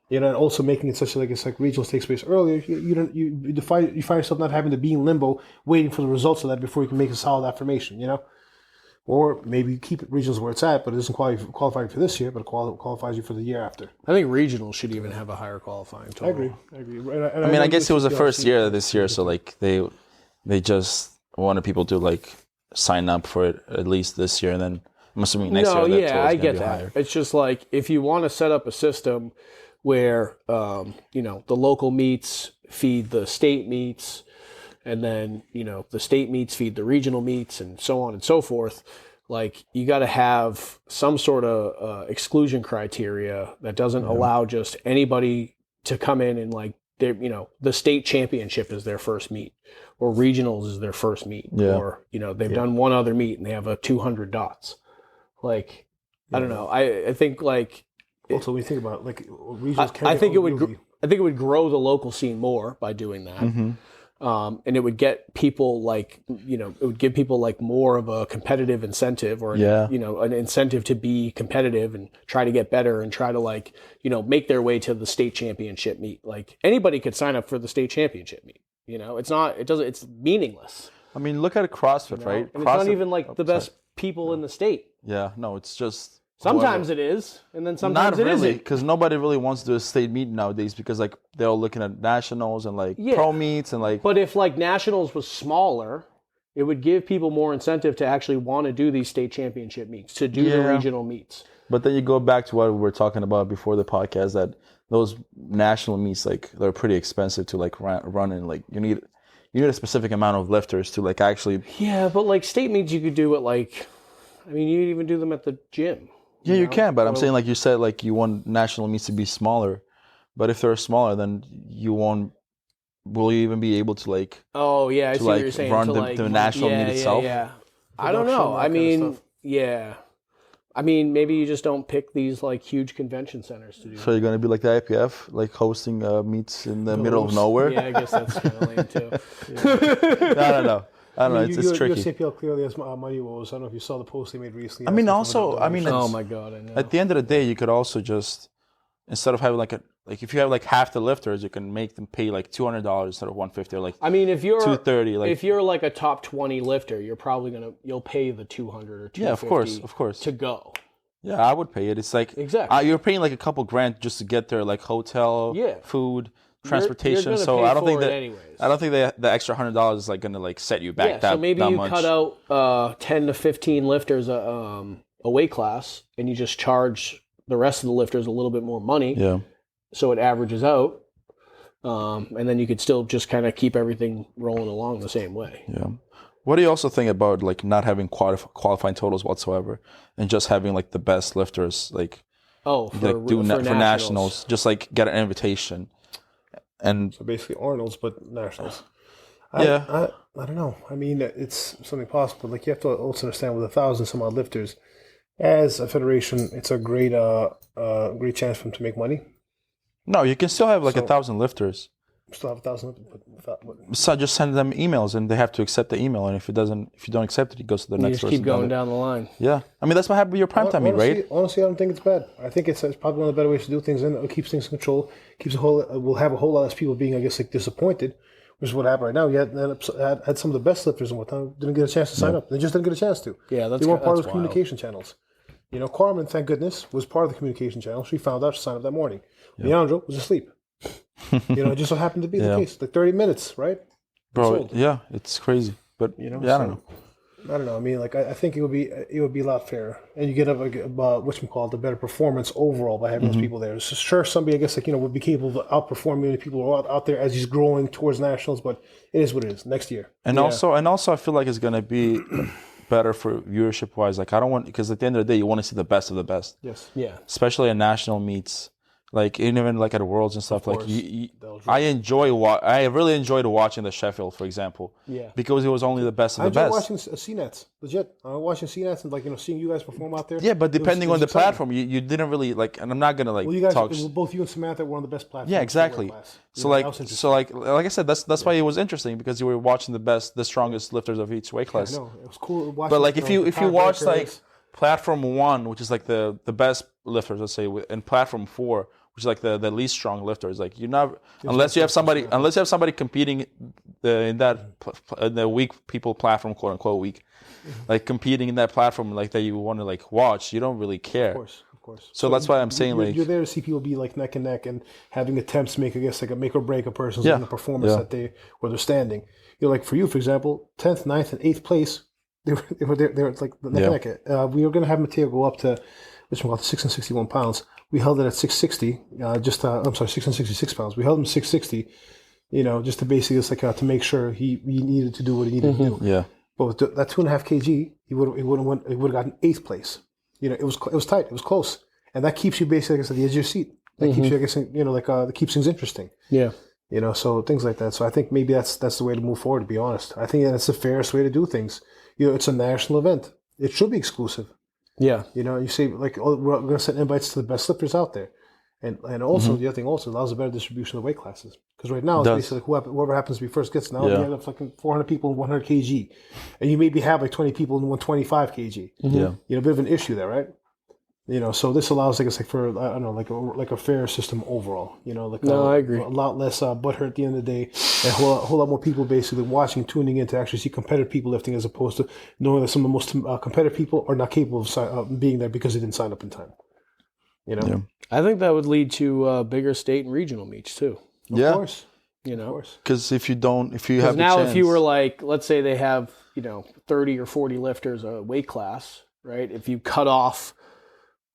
You know, and also making it such that, I guess, like regionals takes place earlier. You find yourself not having to be in limbo, waiting for the results of that before you can make a solid affirmation. You know. Or maybe you keep it regionals where it's at, but it doesn't qualify you for this year, but it qualifies you for the year after. I think regionals should even have a higher qualifying total. I agree. I mean, I guess it was the first year this year, so like they just wanted people to like sign up for it at least this year, and then I'm assuming next year. I get that. Higher. It's just like if you want to set up a system where the local meets feed the state meets. And then, the state meets feed the regional meets and so on and so forth. Like, you got to have some sort of exclusion criteria that doesn't allow just anybody to come in and, like, the state championship is their first meet, or regionals is their first meet, or, they've done one other meet and they have a 200 dots. Like, I don't know. I think, like... Also, when you think about, like, regionals... I think it would grow the local scene more by doing that. Mm-hmm. And it would get people it would give people like more of a competitive incentive or, an incentive to be competitive and try to get better and try to make their way to the state championship meet. Like anybody could sign up for the state championship meet. It's meaningless. I mean, look at CrossFit, right? And CrossFit, it's not even like the best people in the state. Yeah, no, it's just... Sometimes it is, and then sometimes not it really, isn't. because nobody really wants to do a state meet nowadays because like they're all looking at nationals and like pro meets and like. But if like nationals was smaller, it would give people more incentive to actually want to do these state championship meets, to do the regional meets. But then you go back to what we were talking about before the podcast, that those national meets, like they're pretty expensive to like run in. Like you need a specific amount of lifters to like actually. Yeah, but like state meets, you could do it like, you could even do them at the gym. Yeah, you can, but I'm saying, like you said, like you want national meets to be smaller, but if they're smaller, then you won't. Will you even be able to like? Oh yeah, I see what you're saying. Run the national meet itself. Yeah. I don't know. Maybe you just don't pick these like huge convention centers to do. So you're gonna be like the IPF, like hosting meets in the middle of nowhere. Yeah, I guess that's kind of lame too. I don't know. It's tricky. USAPL clearly has money woes. I don't know if you saw the post they made recently. Oh my god, I know. At the end of the day, you could also just, instead of having if you have like half the lifters, you can make them pay like $200 instead of $150 or like. If you're $230, like if you're like a top 20 lifter, you're probably you'll pay the $200 or $250. Yeah, of course. To go. Yeah, I would pay it. It's like exactly you're paying like a couple grand just to get there, like hotel, food. Transportation, you're so I don't think that the extra $100 is like going to like set you back that much. So maybe you cut out 10 to 15 lifters a weight class, and you just charge the rest of the lifters a little bit more money. Yeah. So it averages out, and then you could still just kind of keep everything rolling along the same way. Yeah. What do you also think about like not having qualifying totals whatsoever, and just having like the best lifters for nationals, just like get an invitation? And so basically Arnold's, but nationals. I don't know. It's something possible. Like you have to also understand with 1,000 some odd lifters, as a federation, it's a great chance for them to make money. No, you can still have like 1,000 lifters. Still have 1,000 lifters. So just send them emails, and they have to accept the email. And if you don't accept it, it goes to the next person. Just keep going down the line. Yeah, that's what happened with your primetime meet, right? Honestly, I don't think it's bad. I think it's probably one of the better ways to do things, and it keeps things in control. We'll have a whole lot less people being, I guess, like disappointed, which is what happened right now. You had some of the best lifters and whatnot didn't get a chance to sign up. They just didn't get a chance to. Yeah, they weren't part of the communication channels. Carmen, thank goodness, was part of the communication channel. She found out, she signed up that morning. Leandro was asleep. It just so happened to be the case. Like 30 minutes, right? Bro, it's crazy. But I don't know. I don't know. I mean, like I think it would be a lot fairer, and you get a better performance overall by having those people there. So sure, somebody I guess like would be capable of outperforming the people who are out there as he's growing towards nationals, but it is what it is. Next year, and also I feel like it's gonna be better for viewership wise. Like I don't want because at the end of the day, you want to see the best of the best. Yes. Yeah. Especially at national meets. Like even like at Worlds and stuff, like I really enjoyed watching the Sheffield, for example. Yeah. Because it was only the best of the best. I enjoyed watching CNETs, legit. I was watching CNETs and like seeing you guys perform out there. Yeah, but depending on the platform, you didn't really like. And I'm not gonna like. Well, you guys, talk. both you and Samantha were on the best platforms. Yeah, exactly. So like I said, that's why it was interesting because you were watching the strongest lifters of each weight class. Yeah, no, it was cool. But like if you watch like platform 1, which is like the best lifters, let's say, and platform 4. Which is like the least strong lifters. Like you're not unless you have somebody competing in the weak people platform, quote unquote weak, like competing in that platform like that you want to like watch. You don't really care. Of course. So that's why I'm saying you're there to see people be like neck and neck and having attempts to make a make or break a person's in the performance that where they're standing. Like for you, for example, 10th, 9th, and 8th place, they were like neck and neck. We were going to have Mateo go up to 6 and 61 pounds. We held it at 660, 666 pounds. We held him 660, just to basically to make sure he needed to do what he needed to do. Yeah. But with that 2.5 kg, he would have gotten 8th place. It was tight, it was close, and that keeps you basically at the edge of your seat. That keeps you, I guess, that keeps things interesting. Yeah. So things like that. So I think maybe that's the way to move forward. To be honest, I think that's the fairest way to do things. It's a national event. It should be exclusive. Yeah. You say like, we're going to send invites to the best lifters out there, and also the other thing also allows a better distribution of the weight classes because right now it's basically whoever happens to be first gets. Now you have like 400 people in 100 kg, and you maybe have like 20 people in 125 kg. Yeah. A bit of an issue there, right? So this allows, I guess, like for I don't know, like a fair system overall. I agree. A lot less butthurt at the end of the day, and a whole lot more people basically watching, tuning in to actually see competitive people lifting, as opposed to knowing that some of the most competitive people are not capable of being there because they didn't sign up in time. Yeah. I think that would lead to bigger state and regional meets too. Of course. Of course. Because if you have now, if you were like, let's say they have 30 or 40 lifters a weight class, right? If you cut off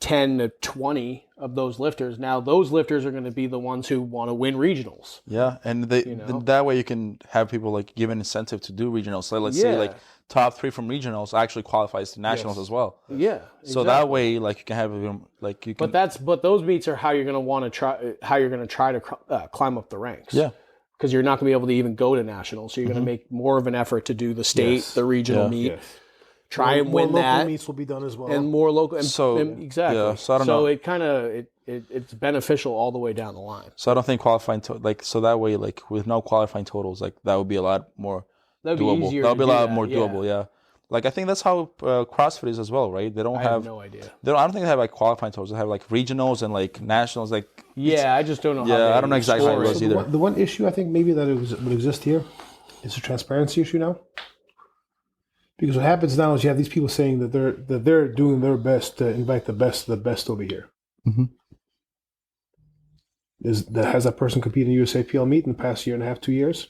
10 to 20 of those lifters. Now those lifters are going to be the ones who want to win regionals. Yeah, and that way you can have people like give an incentive to do regionals. So let's say like top 3 from regionals actually qualifies to nationals as well. Yeah. So that way, like you can have them like you can. But those meets are how you're going to want to try. How you're going to try to climb up the ranks. Yeah. Because you're not going to be able to even go to nationals, so you're going to make more of an effort to do the state, the regional meet. Yes. Try and win that. More local meets will be done as well, and more local. Exactly. Yeah, so I don't know. It kind of it's beneficial all the way down the line. So I don't think qualifying so that way like with no qualifying totals like that would be a lot more doable. That would be a lot more doable. Yeah. Like I think that's how CrossFit is as well, right? They don't have. I have no idea. I don't think they have like qualifying totals. They have like regionals and like nationals. Like I just don't know. Yeah, I don't know exactly how it goes either. The one issue I think maybe that would exist here is a transparency issue now. Because what happens now is you have these people saying that they're doing their best to invite the best of the best over here. Mm-hmm. Has that person competed in USAPL meet in the past year and a half, 2 years?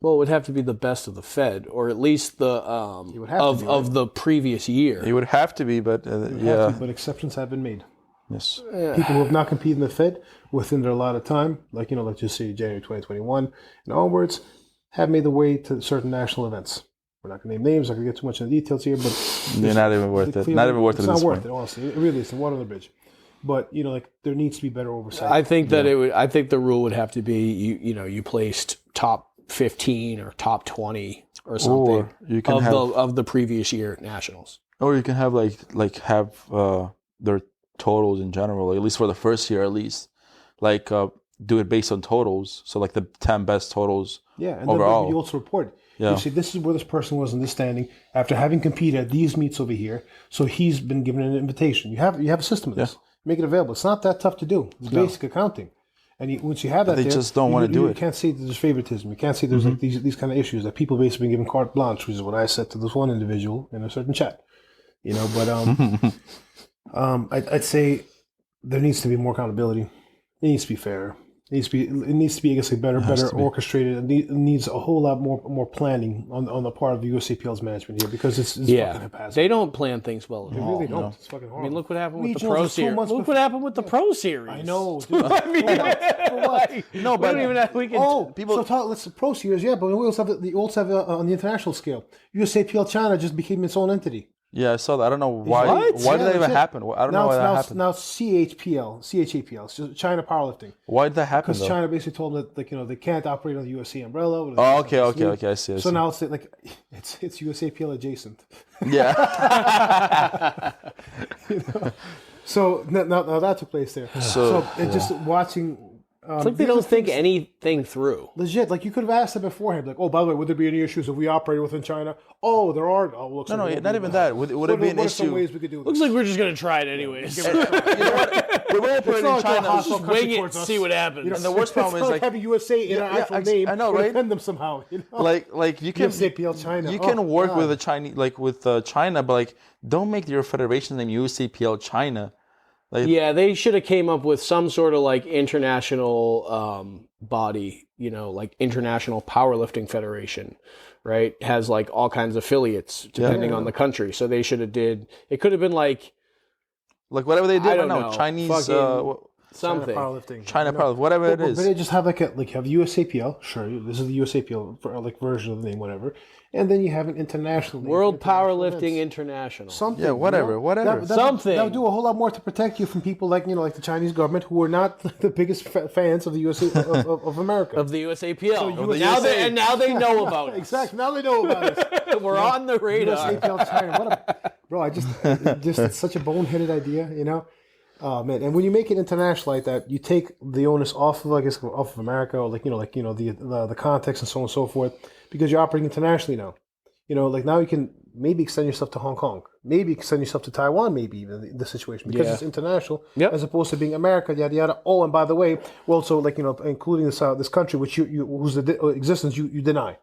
Well, it would have to be the best of the Fed, or at least the of the previous year. It would have to be, but but exceptions have been made. Yes, people who have not competed in the Fed within their allotted time, like let's just say January 2021 and onwards, have made the way to certain national events. We're not going to name names. I'm not going to get too much in the details here, but they're not even worth it. Not even worth it. It's not worth it, honestly. It really is. The water on the bridge. But there needs to be better oversight. I think that it would. I think the rule would have to be you placed top 15 or top 20 or something, or you can of the previous year at nationals. Or you can have have their totals in general, at least for the first year, at least do it based on totals. So like the 10 best totals. Yeah, and overall. then you also report. Yeah. You see, this is where this person was in this standing after having competed at these meets over here. So he's been given an invitation. You have a system of this. Make it available. It's not that tough to do. It's basic accounting. And once you have that, they just don't want to do it. You can't say that there's favoritism. You can't say there's like these kind of issues that people basically been given carte blanche, which is what I said to this one individual in a certain chat. But I'd say there needs to be more accountability. It needs to be fair. It needs to be, I guess, like better orchestrated. It needs a whole lot more planning on the part of the USAPL's management here because it's fucking haphazard. They don't plan things well at all. They really don't. It's fucking horrible. I mean, look what happened with the Pro Series. Look what happened with the Pro Series. I know, dude. I mean, for what? No, but we don't even have, we can. People. So let's Pro Series, yeah, but we also have on the international scale. USAPL China just became its own entity. Yeah, I saw that. I don't know why. What? Why did that even happen? I don't know why that happened. Now CHAPL, it's just China Powerlifting. Why did that happen? Because China basically told them that they can't operate under the USC umbrella. Oh, okay. I see. So now it's like it's USAPL adjacent. Yeah. So now that took place there. So just watching. It's like they don't think anything through. Legit, like you could have asked them beforehand, like, oh, by the way, would there be any issues if we operated within China? Oh, there are. Oh, looks no, not even that. Would it be an issue? Some ways we could do this? Looks like we're just gonna try it anyways. You know what? We won't put it in China. Let's just wing it and see what happens. And the worst problem is like having USA in our actual name. I know, would right? offend them somehow. You know? Like you can USAPL China. You can work with the Chinese, like with China, but like don't make your federation name USAPL China. Like, yeah, they should have came up with some sort of like international body, like International Powerlifting Federation, right? Has like all kinds of affiliates depending on the country. So they should have did. It could have been like whatever they did. I don't know. Chinese something. China Powerlifting, whatever it is. But they just have have USAPL. Sure, this is the USAPL version of the name, whatever. And then you have an international name. World Powerlifting International. Something. Yeah, whatever. Something. That would do a whole lot more to protect you from people like the Chinese government who are not the biggest fans of the USA of America. Of the USAPL. So now they know about it. Exactly. Now they know about it. We're on the radar. USAPL China. Bro, it's such a boneheaded idea, Oh man! And when you make it international like that, you take the onus off of America, or the context and so on and so forth, because you're operating internationally now. Now you can maybe extend yourself to Hong Kong, maybe extend yourself to Taiwan, maybe even the situation because it's international as opposed to being America, yada yada. Oh, and by the way, well, so including this country which whose existence you deny.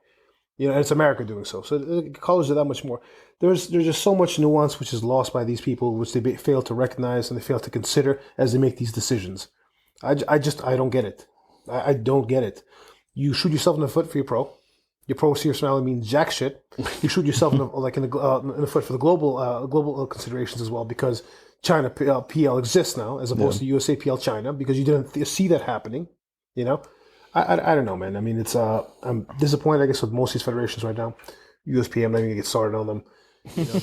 And it's America doing so. So it colors it that much more. There's just so much nuance which is lost by these people, which they fail to recognize and they fail to consider as they make these decisions. I don't get it. I don't get it. You shoot yourself in the foot for your pro. Your pro series finale means jack shit. You shoot yourself in the foot for the global considerations as well, because China PL exists now as opposed to USAPL China, because you didn't see that happening. I don't know, man. I mean, it's I'm disappointed, I guess, with most of these federations right now. USP, I'm not even gonna get started on them. People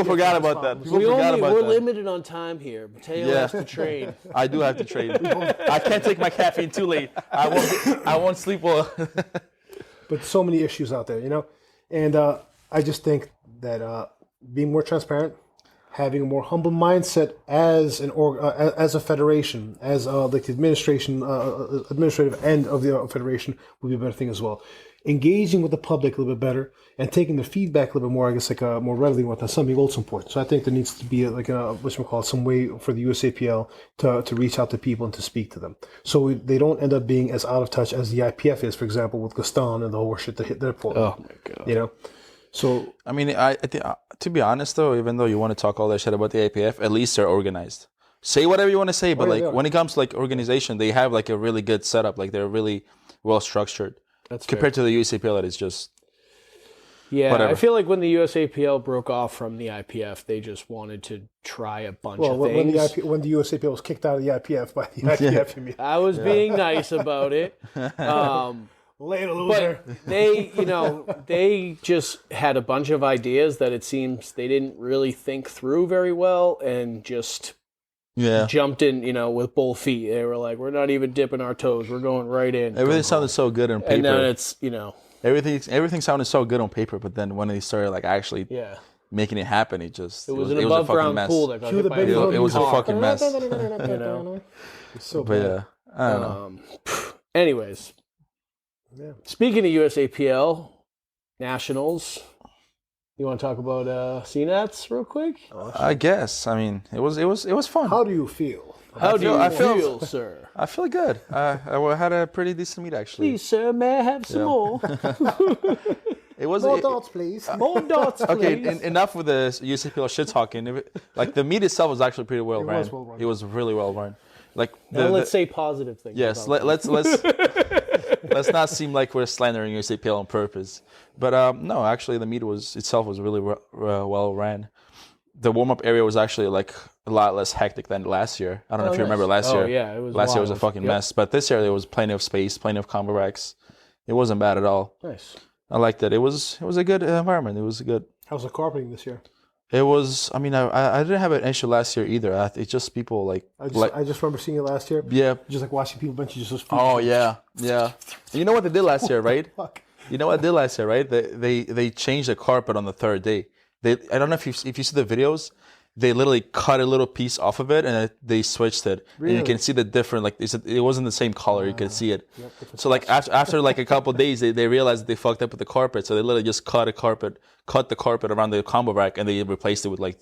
forgot about that. We're limited on time here. Mateo has to train. I do have to train. I can't take my caffeine too late. I won't sleep well. But so many issues out there, and I just think that being more transparent, having a more humble mindset as as a federation, as the administrative end of the federation would be a better thing as well. Engaging with the public a little bit better and taking the feedback a little bit more, I guess, more readily with something also important. So I think there needs to be some way for the USAPL to reach out to people and to speak to them, so they don't end up being as out of touch as the IPF is, for example, with Gaston and the whole shit that they're pulling. Oh my god! So I mean, I think to be honest though, even though you want to talk all that shit about the IPF, at least they're organized. Say whatever you want to say, but when it comes to organization, they have a really good setup. They're really well structured. That's compared to the USAPL, that is just whatever. I feel like when the USAPL broke off from the IPF, they just wanted to try a bunch of things. When the USAPL was kicked out of the IPF by the IPF, you mean? I was being nice about it. Later, loser. But they just had a bunch of ideas that it seems they didn't really think through very well, and just jumped in, with both feet. They were like, we're not even dipping our toes. We're going right in. Everything sounded so good on paper. And then it's, Everything sounded so good on paper, but then when they started actually making it happen, it was an above ground pool that got hit by it was a fucking mess. So bad. I don't know. Anyways. Yeah. Speaking of USAPL Nationals, you want to talk about CNATs real quick? I guess. I mean, it was fun. How do you feel? How do you feel, sir? I feel good. I had a pretty decent meet, actually. Please, sir, may I have some more? It was more dots, please. More dots, please. Okay, enough with the USAPL shit talking. The meet itself was actually pretty well run. It was really well run. Like Now let's say positive things. yes, about let's not seem like we're slandering USAPL on purpose. But no, actually, the meet itself was really well ran. The warm up area was actually like a lot less hectic than last year. I don't know if you remember last year. Oh yeah, it was. Last year was a wild. fucking mess, but this year there was plenty of space, plenty of combo racks. It wasn't bad at all. Nice. I liked it. It was a good environment. It was good. How's the carpeting this year? It was. I mean, I didn't have an issue last year either. It's just people like. I just remember seeing it last year. Yeah. Just like watching people bench just. Oh yeah, yeah. You know what they did last year, right? Fuck. You know what they did last year, right? They changed the carpet on the third day. I don't know if you see the videos. They literally cut a little piece off of it and they switched it. Really? And you can see the different, like it wasn't the same color. You could see it. Yep, so like after like a couple of days, they realized they fucked up with the carpet. So they literally just cut the carpet around the combo rack and they replaced it with like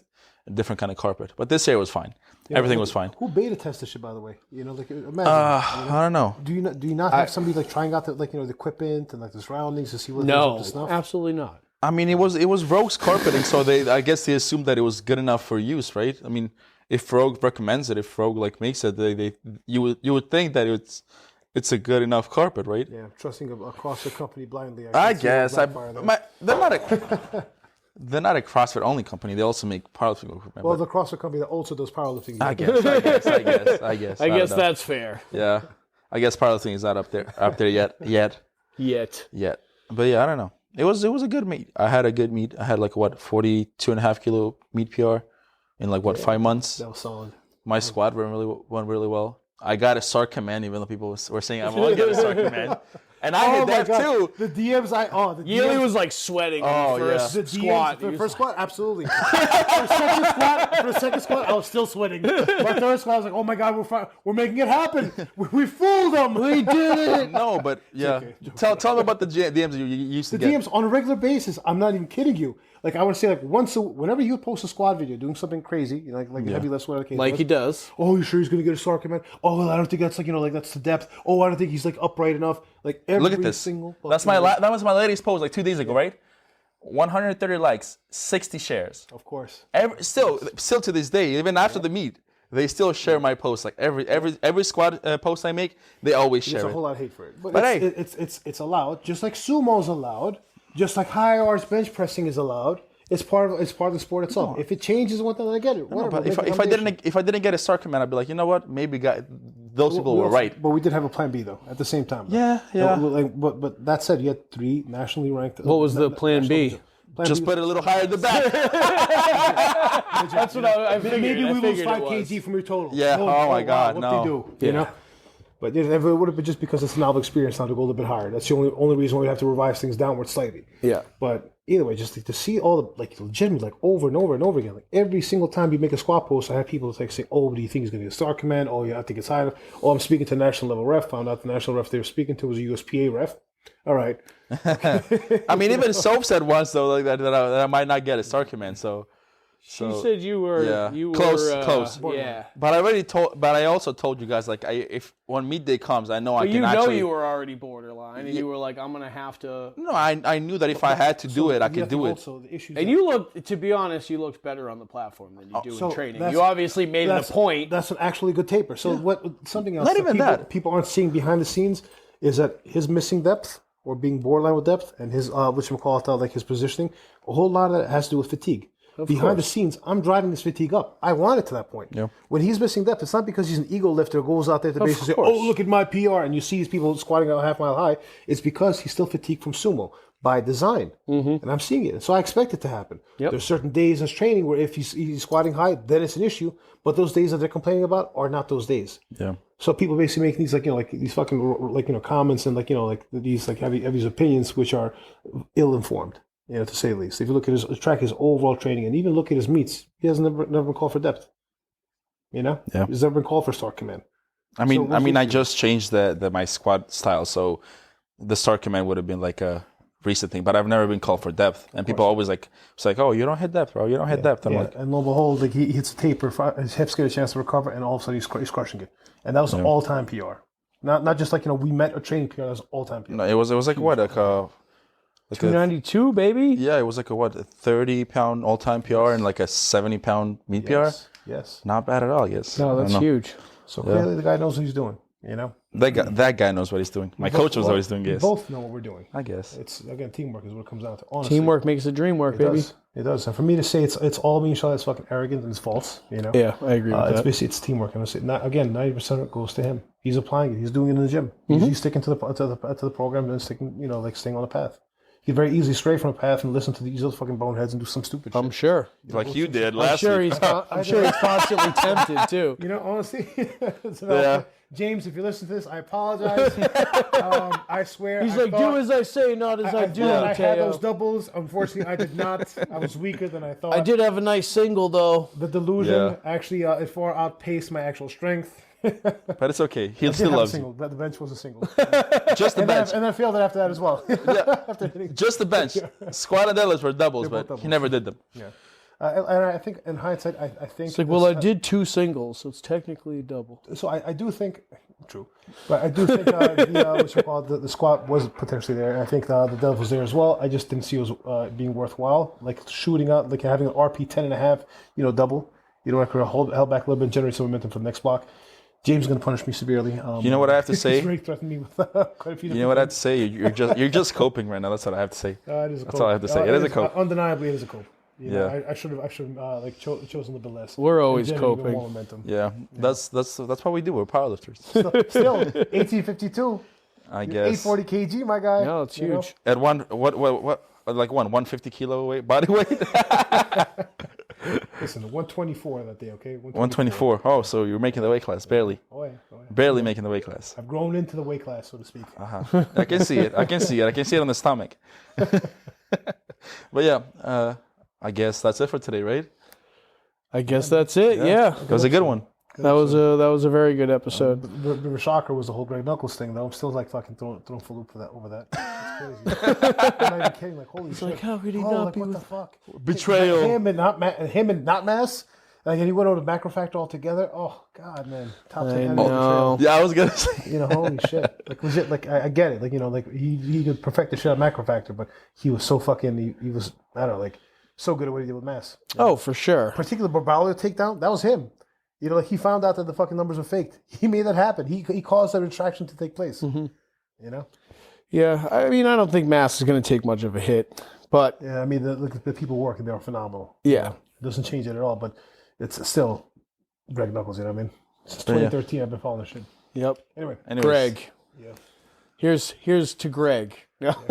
a different kind of carpet. But this year was fine. Yeah, everything was fine. Who beta tested shit, by the way? You know, like imagine. I don't know. Do you not have somebody like trying out the the equipment and like the surroundings to see what No, the stuff? absolutely not. I mean, it was Rogue's carpeting, so I guess they assumed that it was good enough for use, right? I mean, if Rogue recommends it, if Rogue like makes it, you would think that it's a good enough carpet, right? Yeah, trusting across the company blindly. I guess they're not a CrossFit only company. They also make powerlifting equipment. Well, the CrossFit company that also does powerlifting. I guess. I guess that's fair. Yeah, I guess powerlifting is not up there yet. But yeah, I don't know. It was a good meet. I had a good meet. I had like 42.5 kilo meet PR in 5 months. That was solid. My squat went really well. I got a SAR command, even though people were saying I won't get a SAR command. And I hit that too. The DMs Ylli was like sweating for a squat. For the first squat, absolutely. For the second squat, I was still sweating. My third squat, I was like, oh my God, we're making it happen. We fooled them. We did it. No, but yeah. Okay. Tell them about the DMs you used to get. The DMs on a regular basis, I'm not even kidding you. Like I would say, whenever you post a squad video doing something crazy, a heavy lift squat, like he does. Oh, you sure he's gonna get a SAR command? Oh, I don't think that's that's the depth. Oh, I don't think he's upright enough. Like every look at this. Single. That was my latest post 2 days ago, right? 130 likes, 60 shares. Of course. Still to this day, even after the meet, they still share my post. Like every squad post I make, they always share it. There's a whole lot of hate for it, but it's allowed. Just like sumo's allowed. Just like high R's bench pressing is allowed, it's part of the sport itself. No. If it changes one thing, I get it. Whatever. No, but if I didn't get a SAR command, I'd be like, you know what? Maybe those people were right. But we did have a plan B though at the same time. Though. Yeah. But that said, you had 3 nationally ranked. What was the plan B? Just put it a little higher at the back. That's what I figured. Maybe we lose 5 kg from your total. Yeah. Oh my God. What no. they do? You know. But if it would have been just because it's a novel experience now to go a little bit higher. That's the only reason why we have to revise things downward slightly. Yeah. But either way, just to see all the legitimately over and over and over again. Like every single time you make a squat post, I have people saying, "Oh, do you think he's going to get a SAR command? Oh, yeah, I think it's high. Oh, I'm speaking to national level ref. Found out the national ref they were speaking to was a USPA ref. All right. I mean, even Soph said once though like that I might not get a SAR command. So she said you were close. Yeah. But I also told you guys if when meet day comes, I know I can actually. You were already borderline, and you were like, I'm gonna have to. No, I knew that if I had to do it, I could do it. And you looked, to be honest, you looked better on the platform than you do in training. You obviously made it a point. That's an actually good taper. So something else not even that people aren't seeing behind the scenes is that his missing depth or being borderline with depth and his his positioning, a whole lot of that has to do with fatigue. Behind the scenes, I'm driving this fatigue up. I want it to that point. Yeah. When he's missing depth, it's not because he's an ego lifter, goes out there to basically say, oh, look at my PR, and you see these people squatting out a half mile high. It's because he's still fatigued from sumo by design. Mm-hmm. And I'm seeing it. So I expect it to happen. Yep. There's certain days in training where if he's squatting high, then it's an issue. But those days that they're complaining about are not those days. Yeah. So people basically make these these fucking comments and these have these opinions which are ill-informed. To say the least. If you look at his overall training, and even look at his meets, he has never been called for depth. Yeah. He's never been called for SAR command. I just changed my squat style, so the SAR command would have been like a recent thing. But I've never been called for depth, and people always it's like, oh, you don't hit depth, bro. You don't hit depth. I'm like, and lo and behold, he hits a taper, his hips get a chance to recover, and all of a sudden he's crushing it, and that was an all-time PR. Not just we met a training PR. That was all-time PR. No, it was like what a 292, baby. Yeah, it was a 30-pound all-time PR and a 70-pound meet PR. Yes. Not bad at all, I guess. No, that's huge. So clearly the guy knows what he's doing. That guy knows what he's doing. My coach was always doing We this. both know what we're doing. I guess. It's again teamwork is what it comes down to. Honestly, Teamwork makes the dream work, baby. It does. And for me to say it's all me, Sean, it's fucking arrogant and it's false. Yeah, I agree with It's that. basically it's teamwork. And again, 90% of it goes to him. He's applying it. He's doing it in the gym. He's sticking to the program and sticking, staying on the path. He could very easily stray from a path and listen to these other fucking boneheads and do some stupid shit. I'm sure. Like you did I'm last sure week. I'm sure he's constantly tempted too. Honestly, Yeah. James, if you listen to this, I apologize. I swear. He's like, do as I say, not as I do, I had Mateo. those doubles. Unfortunately, I did not. I was weaker than I thought. I did have a nice single though. The delusion Yeah. actually it far outpaced my actual strength. But it's okay. He I did still have a loves single, you. but the bench was a single. Just the bench. And I failed it after that as well. After hitting. Just the bench. Squat and deadlifts were doubles, They're both but he doubles. never did them. Yeah. And I think in hindsight, I think. It's like, well, I did 2 singles, so it's technically a double. So I do think, true, but I do think the squat was potentially there. And I think the deadlift was there as well. I just didn't see it was being worthwhile. Like shooting out, like having an RP 10.5, double. I could have held back a little bit, generate some momentum for the next block. James is going to punish me severely. You know what I have to say? He's already threatened me with quite a few. You know what I have to say? You're just coping right now. That's what I have to say. It is a That's cope. all I have to say. It is a cope. Undeniably, it is a cope. Yeah. I should have chosen a little bit less. We're always Generating coping. more momentum. Yeah, that's what we do. We're powerlifters. Still, 1852, I guess. 840 kg, my guy. No, it's huge. At 150 kilo weight, body weight. Listen, 124 that day, okay? 124. Oh, so you're making the weight class barely, Oh, yeah. barely making the weight class. I've grown into the weight class, so to speak. I can see it. I can see it on the stomach. But yeah, I guess that's it for today, right? I guess that's it. Yeah. It was a good one. That was a very good episode. The shocker was the whole Greg Knuckles thing, though. I'm still like fucking throwing for loop over that. That's crazy. I'm not even kidding. Like, holy shit. Like, how could he not like, be what the with fuck? Betrayal. Him and not mass. Like, and he went over to Macrofactor altogether. Oh God, man. Top 10 I enemy know. Yeah, I was gonna say. holy shit. Like legit. Like I get it. Like like he could perfect the shit out of Macrofactor, but he was so fucking. He was I don't know like so good at what he did with mass. Oh, for sure. Particular Barbalia takedown. That was him. Like he found out that the fucking numbers were faked. He made that happen. He caused that retraction to take place. Yeah, I mean, I don't think mass is going to take much of a hit, but Yeah, I mean the people working there are phenomenal. yeah. It doesn't change it at all, but it's still Greg Knuckles. You know what I mean? Since 2013, I've been following this shit. Yep. Anyway, Anyways. Greg. Yeah. Here's to Greg. He's still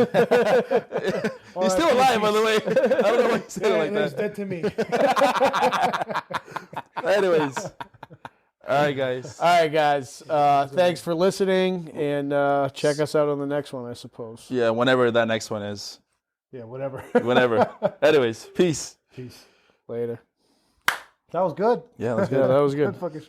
alive, by the way. I don't know why you said it like He's that. dead to me. Anyways. All right, guys. All right, guys. Thanks for listening, and check us out on the next one, I suppose. Yeah, whenever that next one is. Yeah, whatever. Whenever. Anyways, peace. Peace. Later. That was good. Yeah, let's go. Yeah, that was good. Good fucking shit.